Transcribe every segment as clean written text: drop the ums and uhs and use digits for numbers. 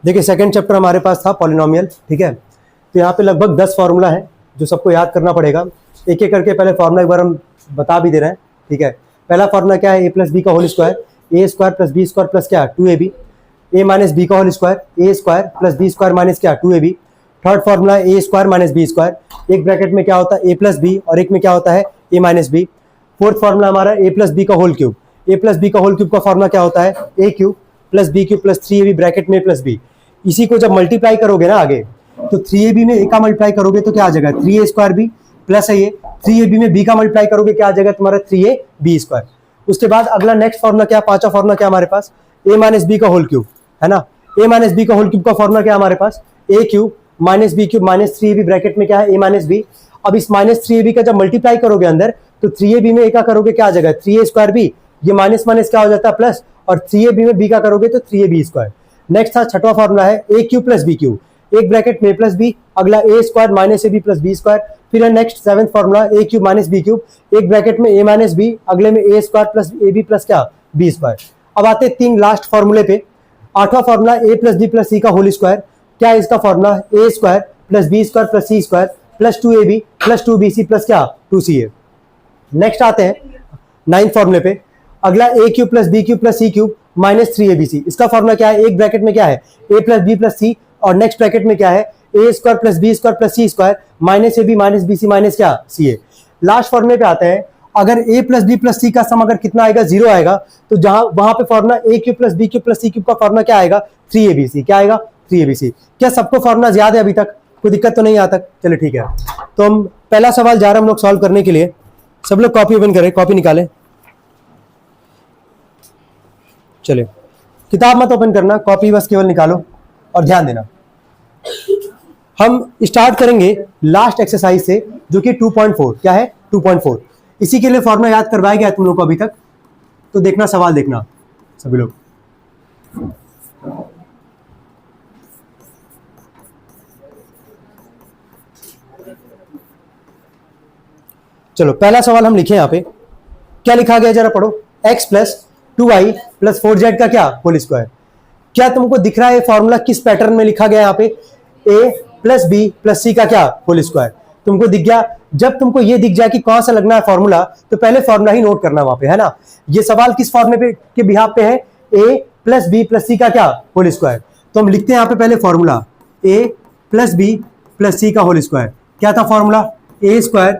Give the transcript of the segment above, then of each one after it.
देखिए second chapter हमारे पास था पॉलिनोमियल, ठीक है। तो यहाँ पे लगभग 10 फॉर्मूला है जो सबको याद करना पड़ेगा। एक एक करके पहले फॉर्मूला एक बार हम बता भी दे रहे हैं, ठीक है। पहला फॉर्मूला क्या है, ए प्लस बी का whole square, A square plus B square plus क्या 2ab, ए माइनस बी का whole square, A square plus B square minus क्या 2ab। Third formula A square minus B square, एक bracket में क्या होता है A plus b और एक में क्या होता है A minus B. Fourth formula हमारा ए प्लस बी का whole cube, A plus B का होल क्यूब का फॉर्मूला क्या होता है A cube plus B cube plus 3ab bracket में प्लस बी। इसी को जब मल्टीप्लाई करोगे ना आगे, तो 3ab में ए का मल्टीप्लाई करोगे तो क्या आ जाएगा 3a स्क्वायर बी प्लस है ये 3ab में b का मल्टीप्लाई करोगे क्या आ जाएगा तुम्हारा 3ab स्क्वायर। उसके बाद अगला नेक्स्ट फॉर्मूला क्या, पांचवा फॉर्मूला क्या हमारे पास a माइनस बी का होल क्यूब, है ना। a माइनस बी का होल क्यूब का फॉर्मूला क्या हमारे पास a cube minus B cube minus 3ab bracket में क्या है a माइनस बी। अब इस माइनस 3ab का जब मल्टीप्लाई करोगे अंदर, तो 3ab में a का करोगे क्या आ जाएगा 3a स्क्वायर b, ये माइनस माइनस क्या हो जाता है प्लस, और 3ab में b का करोगे तो 3ab स्क्वायर। नेक्स्ट था छठवां फॉर्मूला है a cube plus b cube, एक ब्रैकेट में प्लस बी, अगला a square minus ab plus b square. फिर है next seventh formula a cube minus b cube, एक ब्रैकेट में a माइनस b, अगले में a square plus ab plus क्या b स्क्वायर। अब आते हैं तीन लास्ट फॉर्मूले पे। आठवां formula a plus b plus c का होल स्क्वायर, क्या है इसका formula a square plus b square plus c square plus 2ab plus 2bc plus क्या 2ca। नेक्स्ट आते हैं नाइन्थ फॉर्मूले पे, अगला a cube plus b cube plus c cube minus 3abc, इसका फॉर्मूला क्या है, एक ब्रैकेट में क्या है a plus b plus c, और नेक्स्ट ब्रैकेट में क्या है a square plus b square plus c square minus ab minus bc minus क्या ca। लास्ट फॉर्मूले पे आते हैं, अगर a plus b plus c का सम अगर कितना आएगा 0 आएगा, तो जहां वहां पे formula a cube plus b cube plus c cube का फॉर्मूला क्या आएगा 3abc, क्या आएगा 3abc। क्या सबको फॉर्मूला याद है अभी तक, कोई दिक्कत तो नहीं आता, चलो ठीक है। तो हम पहला सवाल जा रहे हैं हम लोग सॉल्व करने के लिए। सब लोग कॉपी ओपन करें, कॉपी निकालें। चलिए किताब मत ओपन करना, कॉपी बस केवल निकालो और ध्यान देना। हम स्टार्ट करेंगे लास्ट एक्सरसाइज से जो कि 2.4, क्या है 2.4। इसी के लिए फॉर्मूला याद करवाया गया तुम लोग को अभी तक, तो देखना सवाल देखना सभी लोग। चलो पहला सवाल हम लिखे, यहाँ पे क्या लिखा गया जरा पढ़ो, x plus 2y plus 4z का क्या होल स्क्वायर। क्या तुमको दिख रहा है फॉर्मूला किस पैटर्न में लिखा गया, यहाँ पे a प्लस बी प्लस सी का क्या होल स्क्वायर तुमको दिख गया। जब तुमको ये दिख जाए कि कौन सा लगना है फॉर्मूला, तो पहले फॉर्मूला ही नोट करना वहां पे, है ना। ये सवाल किस फॉर्मूले पे के बिहाफ पे है, a प्लस बी प्लस सी का क्या होल स्क्वायर। तो हम लिखते हैं यहाँ पे पहले formula a plus B plus सी का होल स्क्वायर। क्या था formula a square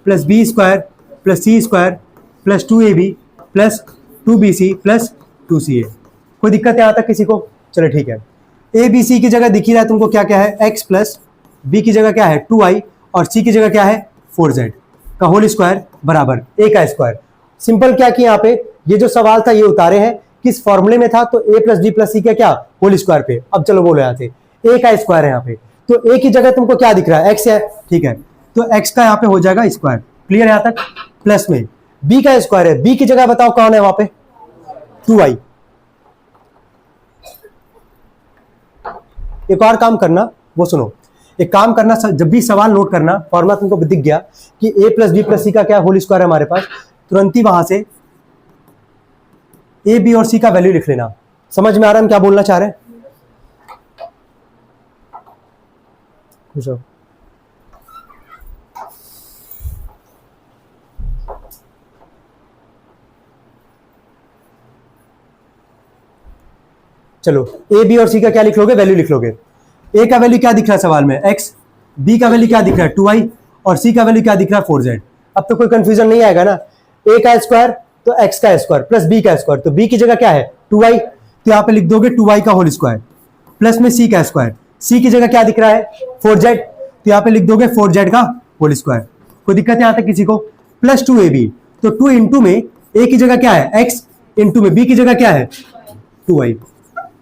plus B square plus C square plus 2ab plus 2bc plus 2ca। कोई दिक्कत है यहाँ तक किसी को, चलो ठीक है। a b c की जगह दिख ही रहा है तुमको क्या क्या है, x प्लस b की जगह क्या है 2y और c की जगह क्या है 4z का होल स्क्वायर बराबर a का स्क्वायर। सिंपल क्या कि यहाँ पे ये जो सवाल था ये उतारे हैं किस फॉर्मूले में था, तो a प्लस b प्लस सी का क्या होल स्क्वायर पे। अब चलो बोलो यहाँ से a का स्क्वायर है यहाँ पे, तो a की जगह तुमको क्या दिख रहा है x है, ठीक है। तो x का यहाँ पे हो जाएगा स्क्वायर, क्लियर यहाँ तक। प्लस में b का स्क्वायर है, b की जगह बताओ कौन है वहां पे 2y। एक और काम करना, वो सुनो, एक काम करना, जब भी सवाल नोट करना फॉर्मूला तुमको दिख गया कि a प्लस बी प्लस सी का क्या होल स्क्वायर है हमारे पास, तुरंत ही वहां से a b और c का वैल्यू लिख लेना। समझ में आ रहा है हम क्या बोलना चाह रहे हैं, चलो a b और c का क्या लिख लोगे, वैल्यू लिख लोगे। a का वैल्यू क्या दिख रहा है सवाल में x, b का वैल्यू क्या दिख रहा है 2y और c का वैल्यू क्या दिख रहा है 4z। अब तो कोई कंफ्यूजन नहीं आएगा ना, a का स्क्वायर तो x का स्क्वायर प्लस b का स्क्वायर, तो b की जगह क्या है 2y, तो यहाँ पे लिख दोगे 2y का होल स्क्वायर प्लस में c का स्क्वायर, c की जगह क्या दिख रहा है 4z, तो यहाँ पे लिख दोगे 4z का होल स्क्वायर। कोई दिक्कत है यहाँ तक किसी को। प्लस 2ab, तो 2 इंटू में a की जगह क्या है x, इंटू में b की जगह क्या है 2y,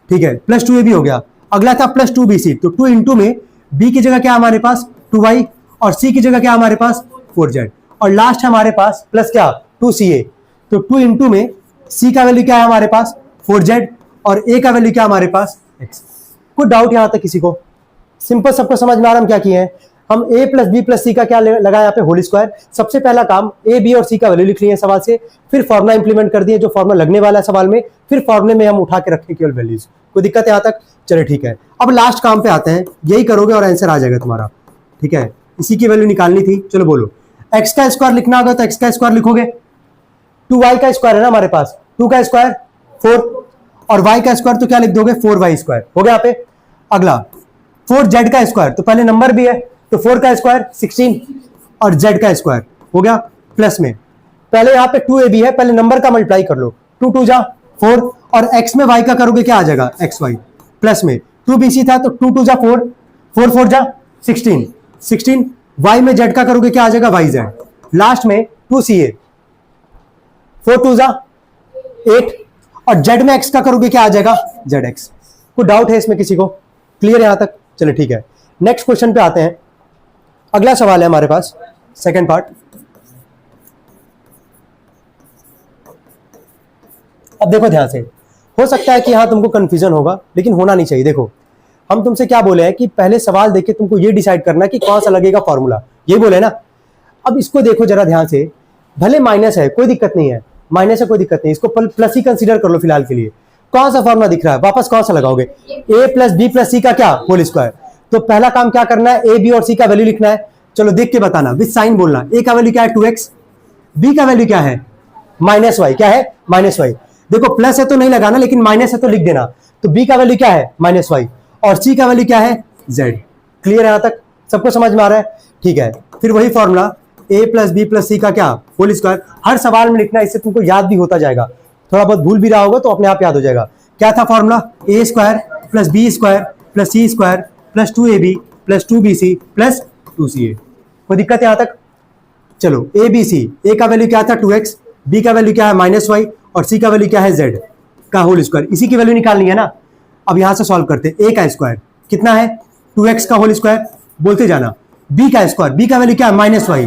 ठीक है। प्लस 2ab हो गया। अगला था प्लस 2bc, तो 2 इंटू में b की जगह क्या हमारे पास 2y और c की जगह क्या हमारे पास 4z, और लास्ट हमारे पास प्लस क्या 2ca, तो 2 इंटू में c का वैल्यू क्या है हमारे पास 4z और a का वैल्यू क्या हमारे पास x। कोई डाउट यहां तक किसी को, सिंपल सबको समझ में आ रहा हम क्या किए हैं। हम a प्लस बी प्लस सी का क्या लगा यहाँ पे होल स्क्वायर। सबसे पहला काम a b और c का वैल्यू लिख लिया सवाल से, फिर फॉर्मुला इंप्लीमेंट कर दिए जो फॉर्मुला लगने वाला है सवाल में, फिर फॉर्मुले में हम उठा के रखें केवल वैल्यूज। कोई दिक्कत है यहाँ तक? चलिए ठीक है, अब लास्ट काम पे आते हैं, यही करोगे और आंसर आ जाएगा तुम्हारा। ठीक है, इसी की वैल्यू निकालनी थी। चलो बोलो, x का स्क्वायर लिखना होगा तो x का स्क्वायर लिखोगे, 2y का स्क्वायर है ना हमारे पास, 2 का स्क्वायर 4 और y का स्क्वायर तो क्या लिख दोगे 4y स्क्वायर। हो गया यहाँ पे। अगला 4z का स्क्वायर, तो पहले नंबर भी है तो 4 का स्क्वायर 16 और z का स्क्वायर हो गया प्लस में। पहले यहाँ पे 2ab है, पहले नंबर का मल्टीप्लाई कर लो, 2 2 जा 4 और x में y का करोगे क्या आ जाएगा xy प्लस में 2bc था तो 2 2 जा 4 4 4 जा 16 16 y में z का करोगे क्या आ जाएगा yz। लास्ट में 2ca 4 2 जा 8 और z में x का करोगे क्या आ जाएगा zx। कोई डाउट है इसमें किसी को? क्लियर है यहां तक? चलिए ठीक है, नेक्स्ट क्वेश्चन पे आते हैं। अगला सवाल है हमारे पास, सेकंड पार्ट। अब देखो ध्यान से, हो सकता है कि यहां तुमको कंफ्यूजन होगा लेकिन होना नहीं चाहिए। देखो हम तुमसे क्या बोले हैं कि पहले सवाल देख के तुमको ये डिसाइड करना कि कौन सा लगेगा फॉर्मूला, ये बोले ना। अब इसको देखो जरा ध्यान से, भले माइनस है कोई दिक्कत नहीं है, माइनस है कोई दिक्कत नहीं, इसको प्लस ही कंसीडर कर लो फिलहाल के लिए। कौन सा फॉर्मूला दिख रहा है, वापस कौन सा लगाओगे, a प्लस बी प्लस सी का क्या होल स्क्वायर। तो पहला काम क्या करना है, a b और c का वैल्यू लिखना है। चलो देख के बताना, विद साइन बोलना। a का वैल्यू क्या है 2x, b का वैल्यू क्या है माइनस वाई, क्या है माइनस वाई। देखो प्लस है तो नहीं लगाना, लेकिन माइनस है तो लिख देना। तो b का वैल्यू क्या है माइनस वाई और c का वैल्यू क्या है z। क्लियर है यहां तक? सबको समझ में आ रहा है? ठीक है, फिर वही formula a plus B plus सी का क्या होल स्क्वायर। हर सवाल में लिखना, इससे तुमको याद भी होता जाएगा, थोड़ा बहुत भूल भी रहा होगा तो अपने आप याद हो जाएगा। क्या था formula, a square plus B square plus C square plus 2ab plus 2bc plus 2ca। कोई दिक्कत है यहां तक? चलो abc, a का वैल्यू क्या था 2x, b का वैल्यू क्या है माइनस वाई और c का वैल्यू क्या है z का होल स्क्वायर। इसी की वैल्यू निकालनी है ना। अब यहां से सॉल्व करते हैं। a का स्क्वायर कितना है 2x का होल स्क्वायर, बोलते जाना। b का स्क्वायर, b का वैल्यू क्या है माइनस वाई,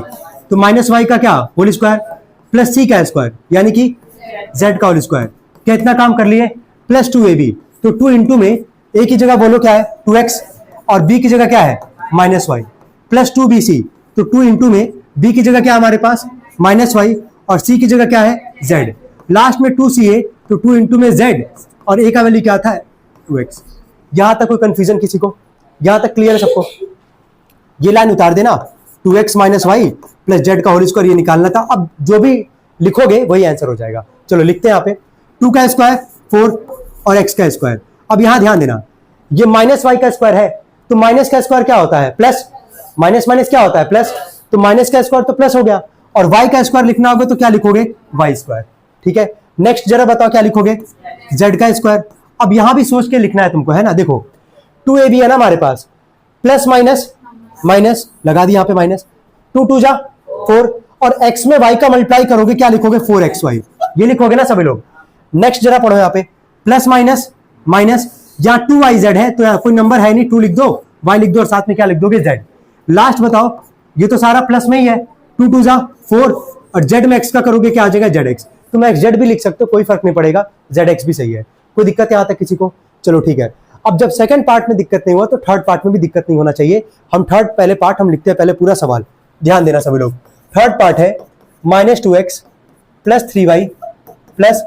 तो माइनस वाई का क्या होल स्क्वायर प्लस c का स्क्वायर यानी कि z का होल स्क्वायर। क्या इतना काम कर लिए, प्लस 2ab, तो 2 इंटू में a की जगह बोलो क्या है 2x और b की जगह क्या है माइनस वाई, प्लस 2bc, तो 2 इंटू में b की जगह क्या है हमारे पास माइनस वाई और c की जगह क्या है z। लास्ट में 2ca, तो 2 इंटू में z और a का वैल्यू क्या था 2x। यहां तक कोई कंफ्यूजन किसी को? यहां तक क्लियर है सबको? ये लाइन उतार देना, 2x minus y plus z का होल स्क्वायर, ये निकालना था। अब जो भी लिखोगे वही आंसर हो जाएगा। चलो लिखते हैं यहाँ पे 2 का स्क्वायर 4 और x का स्क्वायर। अब यहां ध्यान देना, ये माइनस वाई का स्क्वायर है तो माइनस का स्क्वायर क्या होता है प्लस, माइनस माइनस क्या होता है प्लस, तो माइनस का स्क्वायर तो प्लस हो गया। और y का स्क्वायर लिखना होगा तो क्या लिखोगे y स्क्वायर। ठीक है, नेक्स्ट जरा बताओ क्या लिखोगे z का स्क्वायर। अब यहां भी सोच के लिखना है तुमको, है ना। देखो 2ab है ना हमारे पास, प्लस माइनस माइनस लगा दी यहाँ पे माइनस, 2 2 जा 4 और x में y का मल्टीप्लाई करोगे क्या लिखोगे 4xy, ये लिखोगे ना सभी लोग। नेक्स्ट जरा पढ़ो यहाँ पे, प्लस माइनस माइनस, यहाँ 2yz है तो यहाँ कोई नंबर है नहीं, 2 लिख दो, y लिख दो और साथ में क्या लिख दोगे z। लास्ट बताओ, ये तो सारा प्लस में ही है, 2 2 जा 4 और z में x का करोगे क्या आ जाएगा zx। तुम xz भी लिख सकते हो, कोई फर्क नहीं पड़ेगा, zx भी सही है। कोई दिक्कत यहाँ तक किसी को? चलो ठीक है, अब जब सेकंड पार्ट में दिक्कत नहीं हुआ तो थर्ड पार्ट में भी दिक्कत नहीं होना चाहिए। हम थर्ड पहले पार्ट हम लिखते हैं, पहले पूरा सवाल ध्यान देना सभी लोग। थर्ड पार्ट है -2x plus 3y plus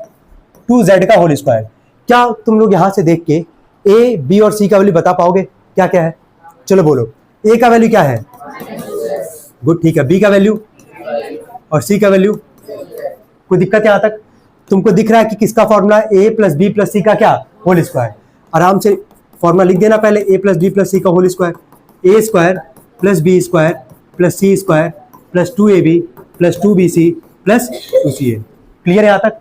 2z का होल स्क्वायर। क्या तुम लोग यहां से देख के a b और c का वैल्यू बता पाओगे क्या क्या है? चलो बोलो, a का वैल्यू क्या है गुड, ठीक है, b का वैल्यू और c का वैल्यू। कोई दिक्कत यहां तक? तुमको दिख रहा है कि किसका formula a plus B plus सी का क्या होल स्क्वायर। आराम से फॉर्मूला लिख देना पहले, a प्लस बी प्लस सी का whole square, a square plus B square plus C square plus 2ab plus 2bc plus 2ca। Clear है यहाँ तक?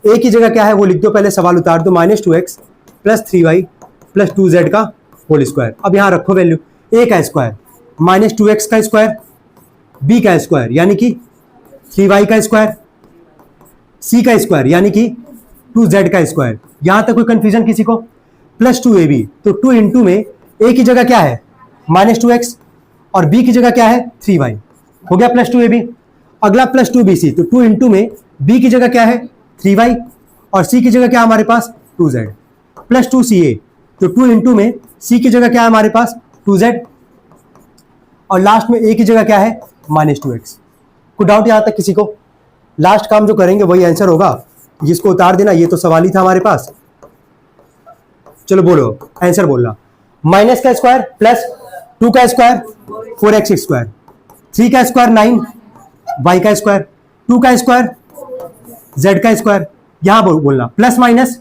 a की जगह क्या है वो लिख दो, पहले सवाल उतार दो, -2x plus 3y plus 2z का होल स्क्वायर। अब यहाँ रखो वैल्यू, a का स्क्वायर -2x का स्क्वायर, b का स्क्वायर यानी कि 3y का स्क्वायर, c का स्क्वायर यानी कि 2z का स्क्वायर। यहां तक कोई कंफ्यूजन किसी को? प्लस 2ab, तो 2 इंटू में a की जगह क्या है -2x और b की जगह क्या है 3y, हो गया प्लस 2ab। अगला प्लस 2bc, तो 2 इंटू में b की जगह क्या है 3y और c की जगह क्या है हमारे पास 2z प्लस 2ca, तो 2 इंटू में c की जगह क्या है हमारे पास 2z और लास्ट में a की जगह क्या है -2x। कोई डाउट यहाँ तक किसी को? लास्ट काम जो करेंगे वही आंसर होगा, जिसको उतार देना, ये तो सवाल ही था हमारे पास। चलो बोलो आंसर बोलना। माइनस का स्क्वायर प्लस 2 का स्क्वायर 4x स्क्वायर, 3 का स्क्वायर 9, y का स्क्वायर, 2 का स्क्वायर z का स्क्वायर। यहां बोलना प्लस माइनस,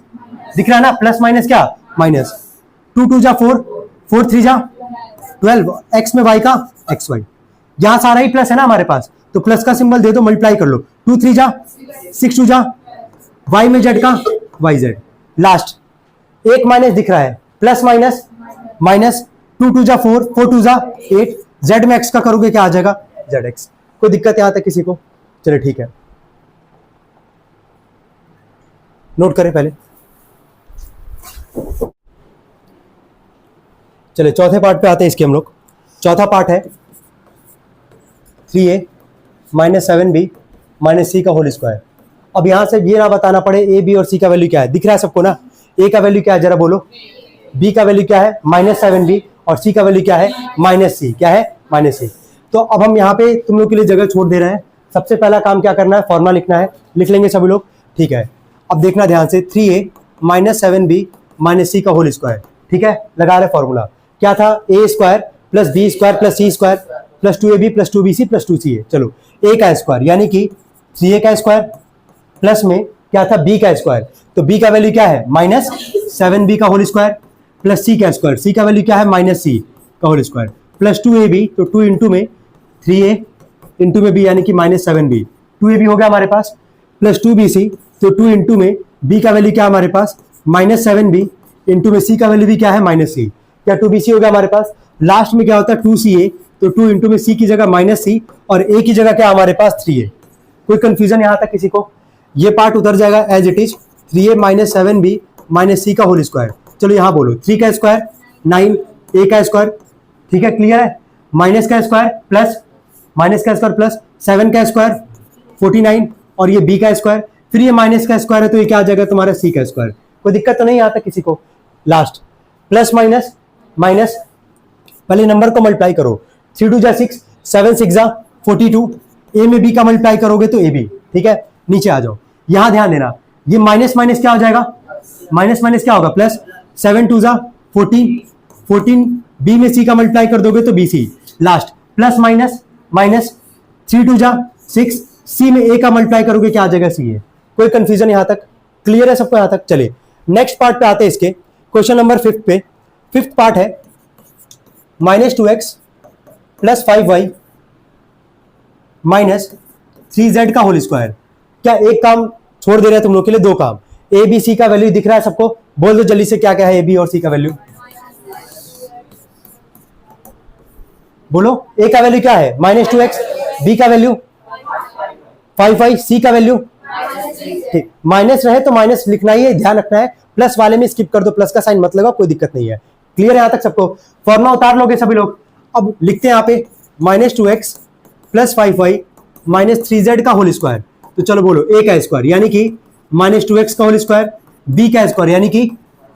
दिख रहा है ना, प्लस माइनस क्या माइनस, 2 2 जा 4, 4 3 जा 12, x में y का xy। यहां सारा ही प्लस है ना हमारे पास, तो प्लस का सिंबल दे दो, मल्टीप्लाई कर लो, 2 3 जा 6 2 जा y में z का yz। लास्ट एक माइनस दिख रहा है, प्लस माइनस माइनस, 2 2 जा 4, 4 2 जा 8, z में x का करोगे क्या आ जाएगा zx। कोई दिक्कत यहां तक किसी को? चलो ठीक है, नोट करें पहले। चले चौथे पार्ट पे आते हैं इसके हम लोग। चौथा पार्ट है 3a माइनस 7b माइनस सी का होल स्क्वायर। अब यहां से ये ना बताना पड़े ए बी और सी का वैल्यू क्या है, दिख रहा है सबको ना। ए का वैल्यू क्या है जरा बोलो, बी का वैल्यू क्या है -7b और सी का वैल्यू क्या है -c, क्या है -c। तो अब हम यहाँ पे तुम लोग के लिए जगह छोड़ दे रहे हैं। सबसे पहला काम क्या करना है, फॉर्मूला लिखना है, लिख लेंगे सभी लोग, ठीक है। अब देखना ध्यान से, 3a माइनस 7b माइनस सी का होल स्क्वायर, ठीक है। लगा रहे फॉर्मूला, क्या था, A square plus B square plus C square plus 2ab plus 2bc plus 2ca। चलो ए का स्क्वायर यानी कि 3a का स्क्वायर प्लस में क्या था b का स्क्वायर, तो b का वैल्यू क्या है -7b का होल स्क्वायर प्लस c का स्क्वायर, c का वैल्यू क्या है -c का होल स्क्वायर प्लस 2ab, तो 2 इंटू में 3a इंटू में b यानी कि -7b, 2ab हो गया हमारे पास, प्लस 2bc, तो 2 इंटू में b का वैल्यू क्या है हमारे पास -7b इंटू में c का वैल्यू भी क्या है -c, क्या 2bc हो गया हमारे पास। लास्ट में क्या होता है 2ca, तो 2 इंटू में c की जगह -c और a की जगह क्या हमारे पास 3a। कोई कंफ्यूजन यहां तक किसी को? ये पार्ट उतर जाएगा as it is, 3a minus 7b minus c का होल स्क्वायर। चलो यहां बोलो 3 का स्क्वायर 9, a का स्क्वायर, ठीक है क्लियर है, माइनस का स्क्वायर प्लस 7 का स्क्वायर 49 और ये b का स्क्वायर, फिर ये माइनस का स्क्वायर है तो ये क्या आ जाएगा तुम्हारा c का स्क्वायर। कोई दिक्कत तो नहीं आता किसी को? लास्ट प्लस माइनस माइनस, पहले नंबर को मल्टीप्लाई करो, 3 2 जा 6, 7 6 जा 42, a में b का मल्टीप्लाई करोगे तो ab, ठीक है। नीचे आ जाओ, यहां ध्यान देना, ये माइनस माइनस क्या हो जाएगा, माइनस माइनस क्या होगा प्लस, 7 2 जा 14, b में c का मल्टीप्लाई कर दोगे तो bc। Last plus minus minus, 3 2 जा 6, c में a का मल्टीप्लाई करोगे क्या आ जाएगा ca। कोई कंफ्यूजन यहां तक? क्लियर है सबको यहां तक? चलिए नेक्स्ट पार्ट पे आते हैं इसके, क्वेश्चन नंबर 5 पे। 5th पार्ट है -2x plus 5y minus 3z का होल स्क्वायर। क्या एक काम छोड़ दे रहे हैं तुम लोग के लिए, दो काम। ए बी सी का वैल्यू दिख रहा है सबको, बोल दो जल्दी से क्या क्या है ए बी और सी का वैल्यू, बोलो। ए का वैल्यू क्या है -2x, बी का वैल्यू 5y, सी का वैल्यू, ठीक, माइनस रहे तो माइनस लिखना ही है, ध्यान रखना है। प्लस वाले में स्किप कर दो, प्लस का साइन मत लगाओ, कोई दिक्कत नहीं है। क्लियर है यहां तक सबको? फॉर्मूला उतार लोगे सभी लोग। अब लिखते हैं यहाँ पे -2x plus 5y minus 3z का होल स्क्वायर। तो चलो बोलो a का स्क्वायर यानी कि -2x का होल स्क्वायर, b का स्क्वायर यानी कि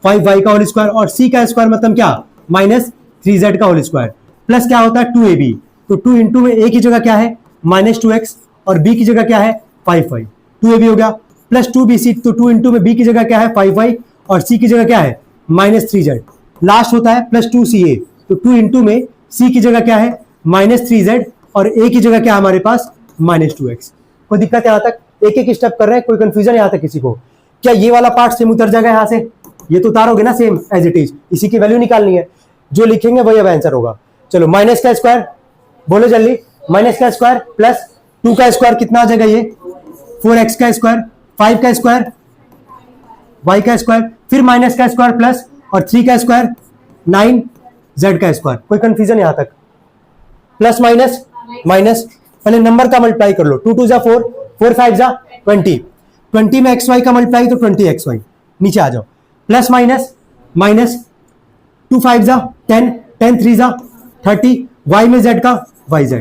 5y का होल स्क्वायर और c का स्क्वायर मतलब क्या -3z का होल स्क्वायर, प्लस क्या होता है 2ab, तो 2 इंटू में a की जगह क्या है -2x और b की जगह क्या है 5y, 2ab हो गया, प्लस 2bc, तो 2 इंटू में b की जगह क्या है 5y और c की जगह क्या है -3z। लास्ट होता है प्लस 2ca, तो 2 इंटू में c की जगह क्या है -3z और a की जगह क्या है हमारे पास -2x। कोई दिक्कत यहां तक? एक एक स्टेप कर रहे हैं, कोई कंफ्यूजन यहां तक किसी को? क्या ये वाला पार्ट सेम उतर जाएगा यहां से? ये तो उतारोगे ना सेम एज इट इज, इसी की वैल्यू निकालनी है, जो लिखेंगे वही अब आंसर होगा। चलो माइनस का स्क्वायर बोलो जल्दी, माइनस का स्क्वायर प्लस 2 का स्क्वायर कितना आ जाएगा ये 4x का स्क्वायर, 5 का स्क्वायर, y का स्क्वायर, फिर माइनस का स्क्वायर प्लस और 3 का स्क्वायर 9 z का स्क्वायर। कोई कंफ्यूजन यहां तक? प्लस माइनस माइनस, पहले नंबर का मल्टीप्लाई कर लो, 2 2 जा 4, 4 5 जा 20, 20 में xy का मल्टीप्लाई तो 20xy। नीचे आ जाओ, प्लस माइनस माइनस, 2 5 जा 10, 10 3 जा 30, y में z का yz।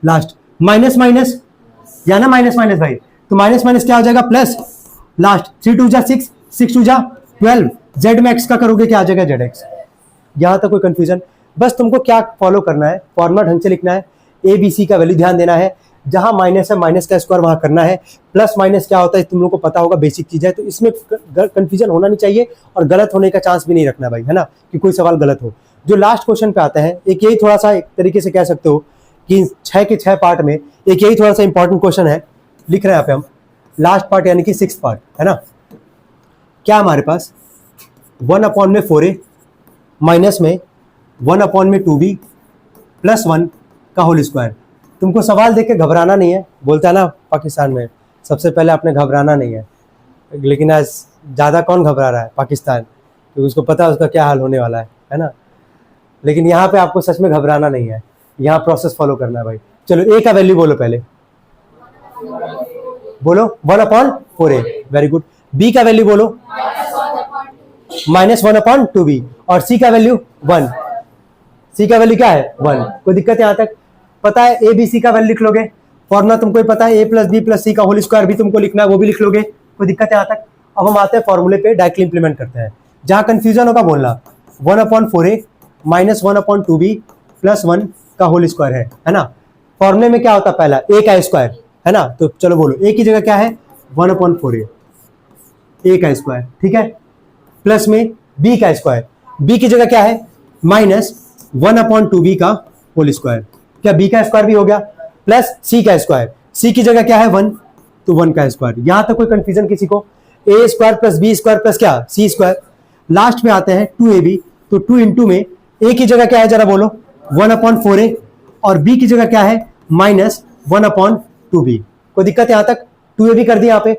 लास्ट माइनस माइनस या ना माइनस माइनस भाई, तो माइनस माइनस क्या हो जाएगा प्लस, लास्ट 3 2 जा 6, 6 2 जा 12, z में x का करोगे क्या आ जाएगा zx। यहां तक कोई कंफ्यूजन? बस तुमको क्या फॉलो करना है, फॉर्मूला ढंग से लिखना है, ए बी सी का वैल्यू ध्यान देना है, जहां माइनस है माइनस का स्क्वायर वहां करना है, प्लस माइनस क्या होता है तुम लोग को पता होगा, बेसिक चीज है, तो इसमें कंफ्यूजन होना नहीं चाहिए और गलत होने का चांस भी नहीं रखना भाई, है ना, कि कोई सवाल गलत हो। जो लास्ट क्वेश्चन पे आता है, एक यही थोड़ा सा एक तरीके से कह सकते हो कि 6 के 6 पार्ट में एक यही थोड़ा सा इंपॉर्टेंट क्वेश्चन है, लिख रहे हैं यहाँ पे हम लास्ट पार्ट यानी कि 6th पार्ट, है ना। क्या हमारे पास 1/4a माइनस में 1/2b प्लस 1 का होल स्क्वायर। तुमको सवाल देख के घबराना नहीं है, बोलता है ना पाकिस्तान में सबसे पहले आपने घबराना नहीं है, लेकिन आज ज़्यादा कौन घबरा रहा है, पाकिस्तान, क्योंकि उसको पता है उसका क्या हाल होने वाला है ना। लेकिन यहाँ पे आपको सच में घबराना नहीं है, यहाँ प्रोसेस फॉलो करना है भाई। चलो ए का वैल्यू बोलो, पहले बोलो 1/4a, वेरी गुड। बी का वैल्यू बोलो -1/2b, और सी का वैल्यू 1। सी का वैल्यू क्या है 1। कोई दिक्कत है यहाँ तक? पता है ए बी सी का वैल्यू लिख लोगे, फॉर्मुला तुमको ही पता है, ए प्लस बी प्लस सी का होल स्क्वायर भी तुमको लिखना है, वो भी लिख लोगे, कोई दिक्कत है यहाँ तक? अब हम आते हैं फॉर्मूले पे, डायरेक्टली इंप्लीमेंट करते हैं। जहां कंफ्यूजन होगा बोलना 1/4a माइनस 1/2b प्लस 1 का होल स्क्वायर है ना। फॉर्मूले में क्या होता है, पहला ए का स्क्वायर, है ना, तो चलो बोलो ए की जगह क्या है 1/4a, ए का स्क्वायर, ठीक है, प्लस में बी का स्क्वायर, बी की जगह क्या है माइनस 1/2b का होल स्क्वायर, क्या बी का स्क्वायर भी हो गया, प्लस सी का स्क्वायर, सी की जगह क्या है 1, तो 1 का स्क्वायर। यहां तक कोई कंफ्यूजन किसी को? A square plus B square plus क्या सी स्क्वायर। लास्ट में आते हैं 2ab, तो 2 इंटू में ए की जगह क्या है जरा बोलो 1/4a, और बी की जगह क्या है माइनस 1/2b। कोई दिक्कत है यहां तक? 2ab कर दिया यहाँ पे,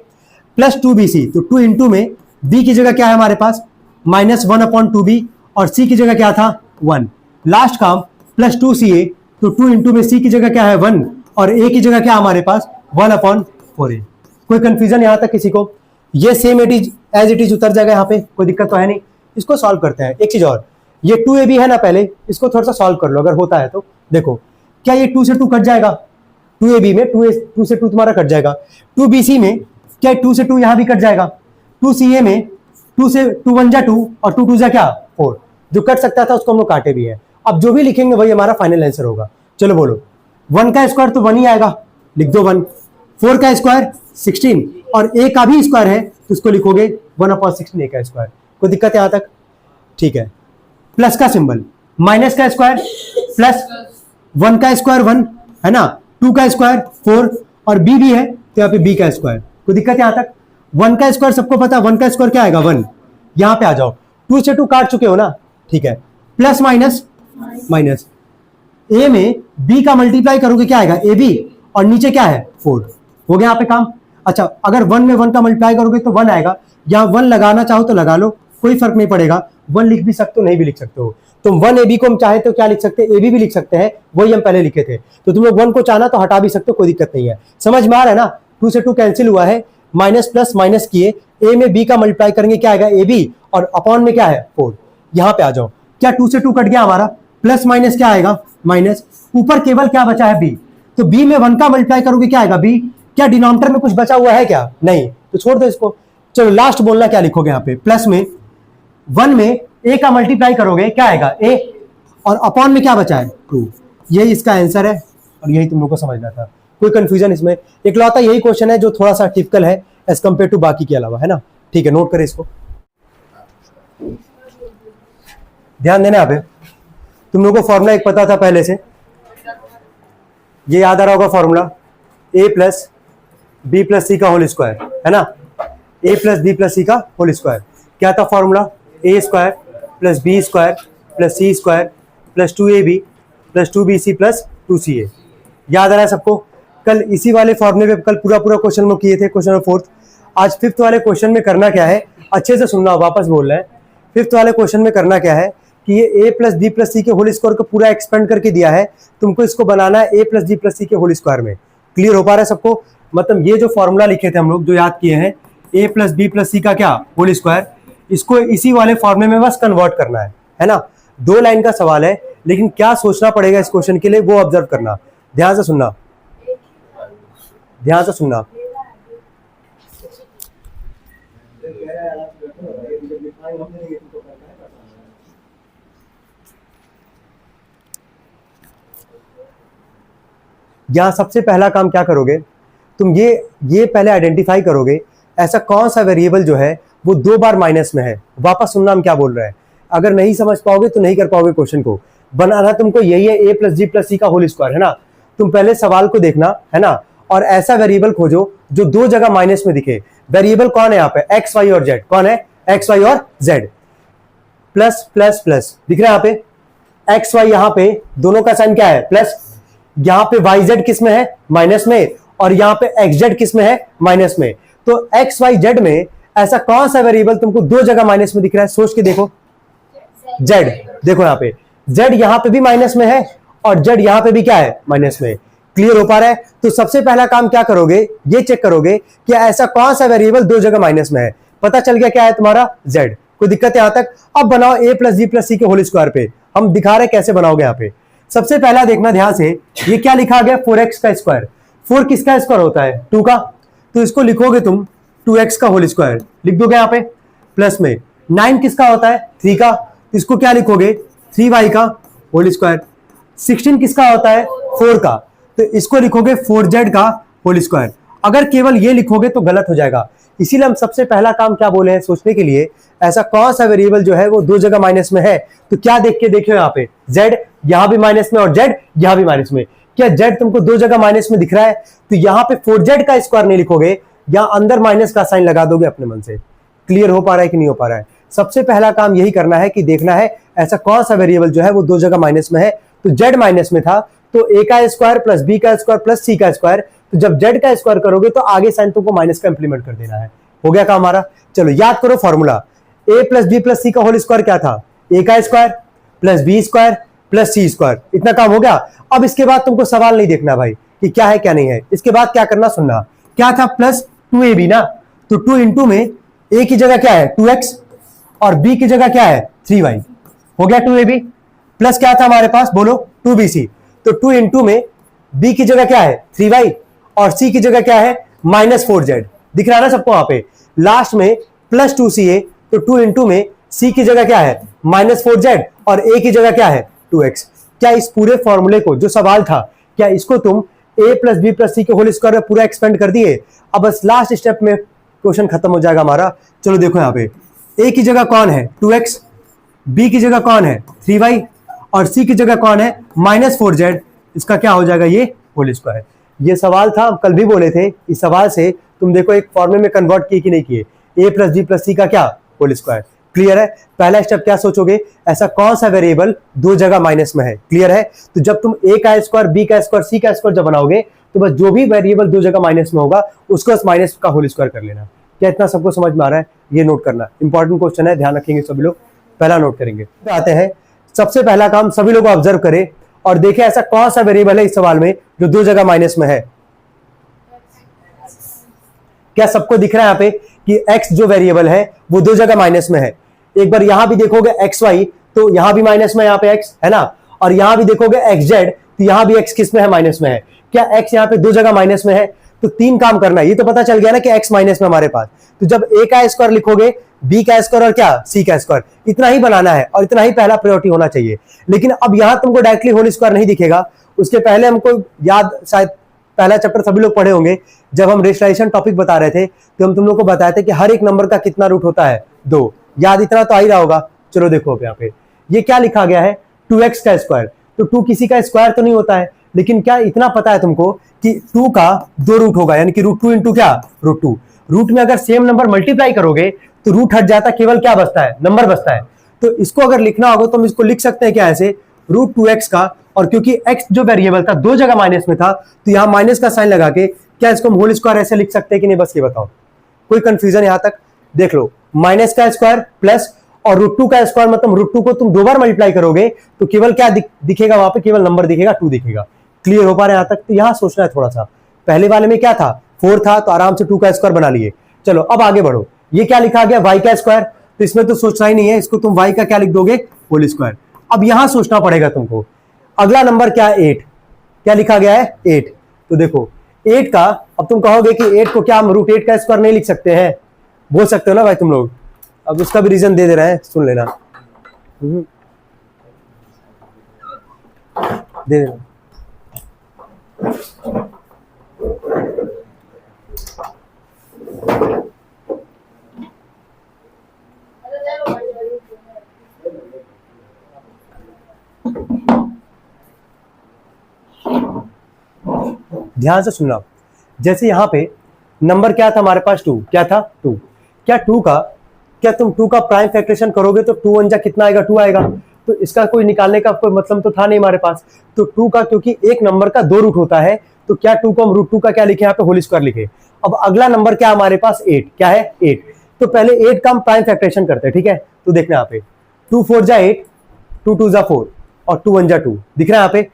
प्लस 2bc, तो 2 इंटू में बी की जगह क्या है हमारे पास माइनस 1/2b, और सी की जगह क्या था 1। लास्ट काम प्लस 2ca, तो 2 इंटू में सी की जगह क्या है 1, और ए की जगह क्या हमारे पास 1/4a। कोई कंफ्यूजन यहां तक किसी को? ये सेम एज इट इज उतर जाएगा यहाँ पे, कोई दिक्कत तो है नहीं। इसको सॉल्व करते हैं। एक चीज और, ये 2ab है ना, पहले इसको थोड़ा सा सॉल्व कर लो अगर होता है तो। देखो क्या ये 2 से 2 कट जाएगा, 2ab में 2 से 2 तुम्हारा कट जाएगा, 2bc में क्या 2 से 2 यहां भी कट जाएगा, 2ca में 2 से 2 1 जा 2 और 2 2 जा क्या 4, जो कट सकता था उसको हम लोग काटे भी है। अब जो भी लिखेंगे वही हमारा फाइनल आंसर होगा। चलो बोलो 1 का स्क्वायर तो 1 ही आएगा, लिख दो 1, 4 का स्क्वायर 16, और ए का भी स्क्वायर है तो इसको लिखोगे 1/16 ए का स्क्वायर। कोई दिक्कत है यहां तक? ठीक है, प्लस का सिंबल, माइनस का स्क्वायर प्लस 1 का स्क्वायर 1, है ना, 2 का स्क्वायर 4, और बी भी है तो यहाँ पे बी का स्क्वायर। कोई दिक्कत है यहां तक? 1 का स्क्वायर सबको पता है, 1 का स्क्वायर क्या आएगा 1। यहां पे आ जाओ, 2 से 2 काट चुके हो ना, ठीक है, प्लस माइनस माइनस, ए में बी का मल्टीप्लाई करोगे क्या आएगा ए बी, और नीचे क्या है 4, हो गया यहाँ पे काम। अच्छा, अगर 1 में 1 का मल्टीप्लाई करोगे तो 1 आएगा, यहाँ 1 लगाना चाहो तो लगा लो, कोई फर्क नहीं पड़ेगा, 1 लिख भी सकते हो नहीं भी लिख सकते हो। तुम 1ab को हम चाहे तो क्या लिख सकते हैं, ab भी लिख सकते हैं, वही हम पहले लिखे थे, तो तुम लोग 1 को चाहना तो हटा भी सकते हो, कोई दिक्कत नहीं है। समझ में आ रहा है ना? 2 से 2 कैंसिल हुआ है, माइनस प्लस माइनस किए, ए में बी का मल्टीप्लाई करेंगे क्या आएगा ab, और अपॉन में क्या है 4। यहां पे आ जाओ, क्या 2 से 2 कट गया हमारा, प्लस माइनस क्या आएगा माइनस, ऊपर केवल क्या बचा है बी, तो बी में 1 का मल्टीप्लाई करोगे क्या आएगा बी, क्या डिनोमिनेटर में कुछ बचा हुआ है क्या, नहीं, तो छोड़ दो इसको। चलो लास्ट बोलना क्या लिखोगे यहाँ पे, प्लस में 1 में ए का मल्टीप्लाई करोगे क्या आएगा ए, और अपॉन में क्या बचा है 2। यही इसका आंसर है, और यही तुम लोग को समझना था। कोई कंफ्यूजन इसमें? इकलौता यही क्वेश्चन है जो थोड़ा सा टिपिकल है एज कंपेयर टू बाकी के अलावा, है ना। ठीक है, नोट करें इसको, ध्यान देना यहाँ पे। तुम लोगों को फॉर्मूला एक पता था पहले से, ये याद आ रहा होगा formula, A plus B plus सी का होल स्क्वायर, है ना, ए प्लस बी प्लस सी का होल स्क्वायर। क्या था formula, A square plus B square plus C square plus 2ab plus 2bc plus 2ca। याद आ रहा है सबको? कल इसी वाले फॉर्मूले पे कल पूरा क्वेश्चन हम किए थे, क्वेश्चन नंबर 4। आज 5th वाले क्वेश्चन में करना क्या है, अच्छे से सुनना, वापस बोल रहे हैं। 5th वाले क्वेश्चन में करना क्या है कि ये a प्लस बी प्लस सी के होल स्क्वायर को पूरा एक्सपेंड करके दिया है, तुमको इसको बनाना है a प्लस बी प्लस सी के होल स्क्वायर में। क्लियर हो पा रहा है सबको? मतलब ये जो फॉर्मूला लिखे थे हम लोग, जो याद किए हैं, a प्लस बी प्लस सी का क्या होल स्क्वायर, इसको इसी वाले फॉर्मूले में बस कन्वर्ट करना है ना। 2 लाइन का सवाल है, लेकिन क्या सोचना पड़ेगा इस क्वेश्चन के लिए वो ऑब्जर्व करना, ध्यान से सुनना, ध्यान से सुनना। यहाँ सबसे पहला काम क्या करोगे तुम, ये पहले आइडेंटिफाई करोगे ऐसा कौन सा वेरिएबल जो है वो 2 बार माइनस में है। वापस सुनना हम क्या बोल रहे हैं, अगर नहीं समझ पाओगे तो नहीं कर पाओगे क्वेश्चन को। बनाना तुमको यही है a प्लस जी प्लस सी का होल स्क्वायर, है ना। तुम पहले सवाल को देखना, है ना, और ऐसा वेरिएबल खोजो जो 2 जगह माइनस में दिखे। वेरिएबल कौन है यहाँ पे, एक्स वाई और जेड। कौन है, एक्स वाई और जेड। प्लस प्लस प्लस दिख रहा है यहाँ पे, एक्स वाई यहाँ पे दोनों का साइन क्या है, प्लस। यहाँ पे वाई जेड किस में है, माइनस में, और यहाँ पे एक्स जेड किस में है, माइनस में। तो एक्स वाई जेड में ऐसा कौन सा वेरिएबल तुमको 2 जगह माइनस में दिख रहा है, सोच के देखो। जेड, देखो यहाँ पे जेड यहाँ पे भी माइनस में है और जेड यहाँ पे भी क्या है, माइनस में। क्लियर हो पा रहा है। तो सबसे पहला काम क्या करोगे, ये चेक करोगे कि ऐसा कौन सा वेरिएबल 2 जगह माइनस में है। पता चल गया क्या है तुम्हारा, जेड। कोई दिक्कत है यहाँ तक। अब बनाओ a प्लस जी प्लस सी के होल स्क्वायर पे, हम दिखा रहे कैसे बनाओगे यहाँ पे। सबसे पहला देखना ध्यान से, ये क्या लिखा गया, 4x का स्क्वायर। 4 किसका स्क्वायर होता है, 2 का, तो इसको लिखोगे तुम 2x का होल स्क्वायर लिख दोगे यहाँ पे। प्लस में 9 किसका होता है, 3 का, तो इसको क्या लिखोगे, 3y का होल स्क्वायर। 16 किसका होता है, 4 का, तो इसको लिखोगे 4z का होल स्क्वायर। अगर केवल ये लिखोगे तो गलत हो जाएगा, इसीलिए हम सबसे पहला काम क्या बोले हैं, सोचने के लिए ऐसा कौन सा वेरिएबल जो है वो 2 जगह माइनस में है। तो क्या देख के देखो यहाँ पे, z यहां भी माइनस में और z यहां भी माइनस में। क्या z तुमको 2 जगह माइनस में दिख रहा है, तो यहाँ पे 4z का स्क्वायर नहीं लिखोगे, यहां अंदर माइनस का साइन लगा दोगे अपने मन से। क्लियर हो पा रहा है कि नहीं हो पा रहा है। सबसे पहला काम यही करना है कि देखना है ऐसा कौन सा वेरिएबल जो है वो 2 जगह माइनस में है। तो z माइनस में था, तो a का स्क्वायर प्लस b का स्क्वायर प्लस c का स्क्वायर। तो जब z का स्क्वायर करोगे तो आगे साइन तुमको माइनस का इंप्लीमेंट कर देना है। हो गया काम हमारा। चलो याद करो formula, a plus B plus सी का होल स्क्वायर क्या था, a का square plus B square plus सी स्क्वायर। इतना काम हो गया। अब इसके बाद तुमको सवाल नहीं देखना भाई कि क्या है क्या नहीं है, इसके बाद क्या करना सुनना। क्या था, प्लस 2ab ना, तो 2 इंटू में a की जगह क्या है 2x और b की जगह क्या है 3y। हो गया 2ab। प्लस क्या था हमारे पास, बोलो 2bc, तो 2 इंटू में b की जगह क्या है 3y और c की जगह क्या है माइनस 4z। दिख रहा है ना सबको वहां पे। लास्ट में प्लस 2ca, तो 2 इंटू में c की जगह क्या है माइनस 4z और a की जगह क्या है 2x। क्या इस पूरे फॉर्मूले को, जो सवाल था, क्या इसको तुम a प्लस बी प्लस सी के होल स्क्वायर में पूरा एक्सपेंड कर दिए। अब बस लास्ट स्टेप में क्वेश्चन खत्म हो जाएगा हमारा। चलो देखो यहाँ पे a की जगह कौन है 2x, b की जगह कौन है 3y और c की जगह कौन है माइनस 4z। इसका क्या हो जाएगा, ये होल स्क्वायर। ये सवाल था, कल भी बोले थे, इस सवाल से तुम देखो एक फॉर्मूले में कन्वर्ट किए कि नहीं किए, a प्लस बी प्लस सी का क्या होल स्क्वायर। क्लियर है। पहला स्टेप क्या सोचोगे, ऐसा कौन सा वेरिएबल 2 जगह माइनस में है। क्लियर है। तो जब तुम a का स्क्वायर b का स्क्वायर c का स्क्वायर जब बनाओगे तो बस जो भी वेरिएबल 2 जगह माइनस में होगा उसको माइनस का होल स्क्वायर कर लेना। क्या इतना सबको समझ में आ रहा है, ये नोट करना इंपॉर्टेंट क्वेश्चन है, ध्यान रखेंगे सभी लोग। पहला नोट करेंगे। तो आते हैं, सबसे पहला काम सभी लोग ऑब्जर्व करें और देखें ऐसा कौन सा वेरिएबल है इस सवाल में जो 2 जगह माइनस में है। क्या सबको दिख रहा है यहाँ पे कि x जो वेरिएबल है वो 2 जगह माइनस में है। एक बार यहां भी देखोगे xy, तो यहां भी माइनस में, यहाँ पे x है ना, और यहां भी देखोगे xz, तो यहां भी x किस में है, माइनस में है। क्या x यहाँ पे 2 जगह माइनस में है, तो 3 काम करना है। ये तो पता चल गया ना कि x माइनस में हमारे पास, तो जब a का स्क्वायर लिखोगे b का स्क्वायर और क्या c का स्क्वायर, इतना ही बनाना है और इतना ही पहला प्रायोरिटी होना चाहिए। लेकिन अब यहां तुमको डायरेक्टली होल स्क्वायर नहीं दिखेगा, उसके पहले हमको याद, शायद पहला चैप्टर सभी लोग पढ़े होंगे, जब हम रेशनलाइजेशन टॉपिक बता रहे थे तो हम तुम लोग को बताए थे कि हर एक नंबर का कितना रूट होता है 2। याद इतना तो आ ही रहा होगा। चलो देखो अब यहाँ पे ये क्या लिखा गया है 2x का स्क्वायर, तो 2 किसी का स्क्वायर तो नहीं होता है, लेकिन क्या इतना पता है तुमको कि 2 का 2 रूट होगा, यानी कि रूट 2 इंटू क्या रूट 2। रूट में अगर सेम नंबर मल्टीप्लाई करोगे तो रूट हट जाता है, केवल क्या बचता है, नंबर बचता है। तो इसको अगर लिखना होगा तो हम इसको लिख सकते हैं क्या ऐसे, रूट 2x का, और क्योंकि x जो वेरिएबल था 2 जगह माइनस में था तो यहां माइनस का साइन लगा के क्या इसको हम होल स्क्वायर ऐसे लिख सकते हैं कि नहीं, बस ये बताओ। कोई कंफ्यूजन यहां तक, देख लो, माइनस का स्क्वायर प्लस और रूट 2 का स्क्वायर, मतलब रूट 2 को तुम 2 बार मल्टीप्लाई करोगे तो केवल क्या दिखेगा वहां पे, केवल नंबर दिखेगा, 2 दिखेगा। क्लियर हो पा रहा है यहां तक। तो यहां सोचना है थोड़ा सा, पहले वाले में क्या था 4 था, तो आराम से 2 का स्क्वायर बना लिए। चलो अब आगे बढ़ो, ये क्या लिखा गया y का स्क्वायर, तो इसमें तो सोचना ही नहीं है, इसको तुम y का क्या लिख दोगे होल स्क्वायर। अब यहां सोचना पड़ेगा तुमको, अगला नंबर क्या है 8, क्या लिखा गया है 8। तो देखो 8 का, अब तुम कहोगे कि 8 को क्या हम रूट 8 का स्क्वायर नहीं लिख सकते हैं, बोल सकते हो ना भाई तुम लोग। अब उसका भी रीजन दे दे रहे हैं, सुन लेना, दे देना। ध्यान से सुनना। जैसे यहां पे नंबर क्या था हमारे पास, 2, क्या था 2। क्या तुम 2 का प्राइम फैक्टरेशन करोगे तो 2 1 जा कितना आएगा, 2 आएगा। तो इसका कोई निकालने का कोई मतलब तो था नहीं हमारे पास। तो 2 का, क्योंकि एक नंबर का 2 रूट होता है, तो क्या 2 को हम √2 का क्या लिखे, यहाँ पे होल स्क्वायर लिखे। अब अगला नंबर क्या हमारे पास, 8। क्या है, 8। तो पहले 8 का हम प्राइम फैक्टरेशन करते हैं, ठीक है। तो देखना यहाँ पे 2 4 जा 8, 2 2 जा 4 और 2 1 जा 2। दिख रहा है यहाँ पे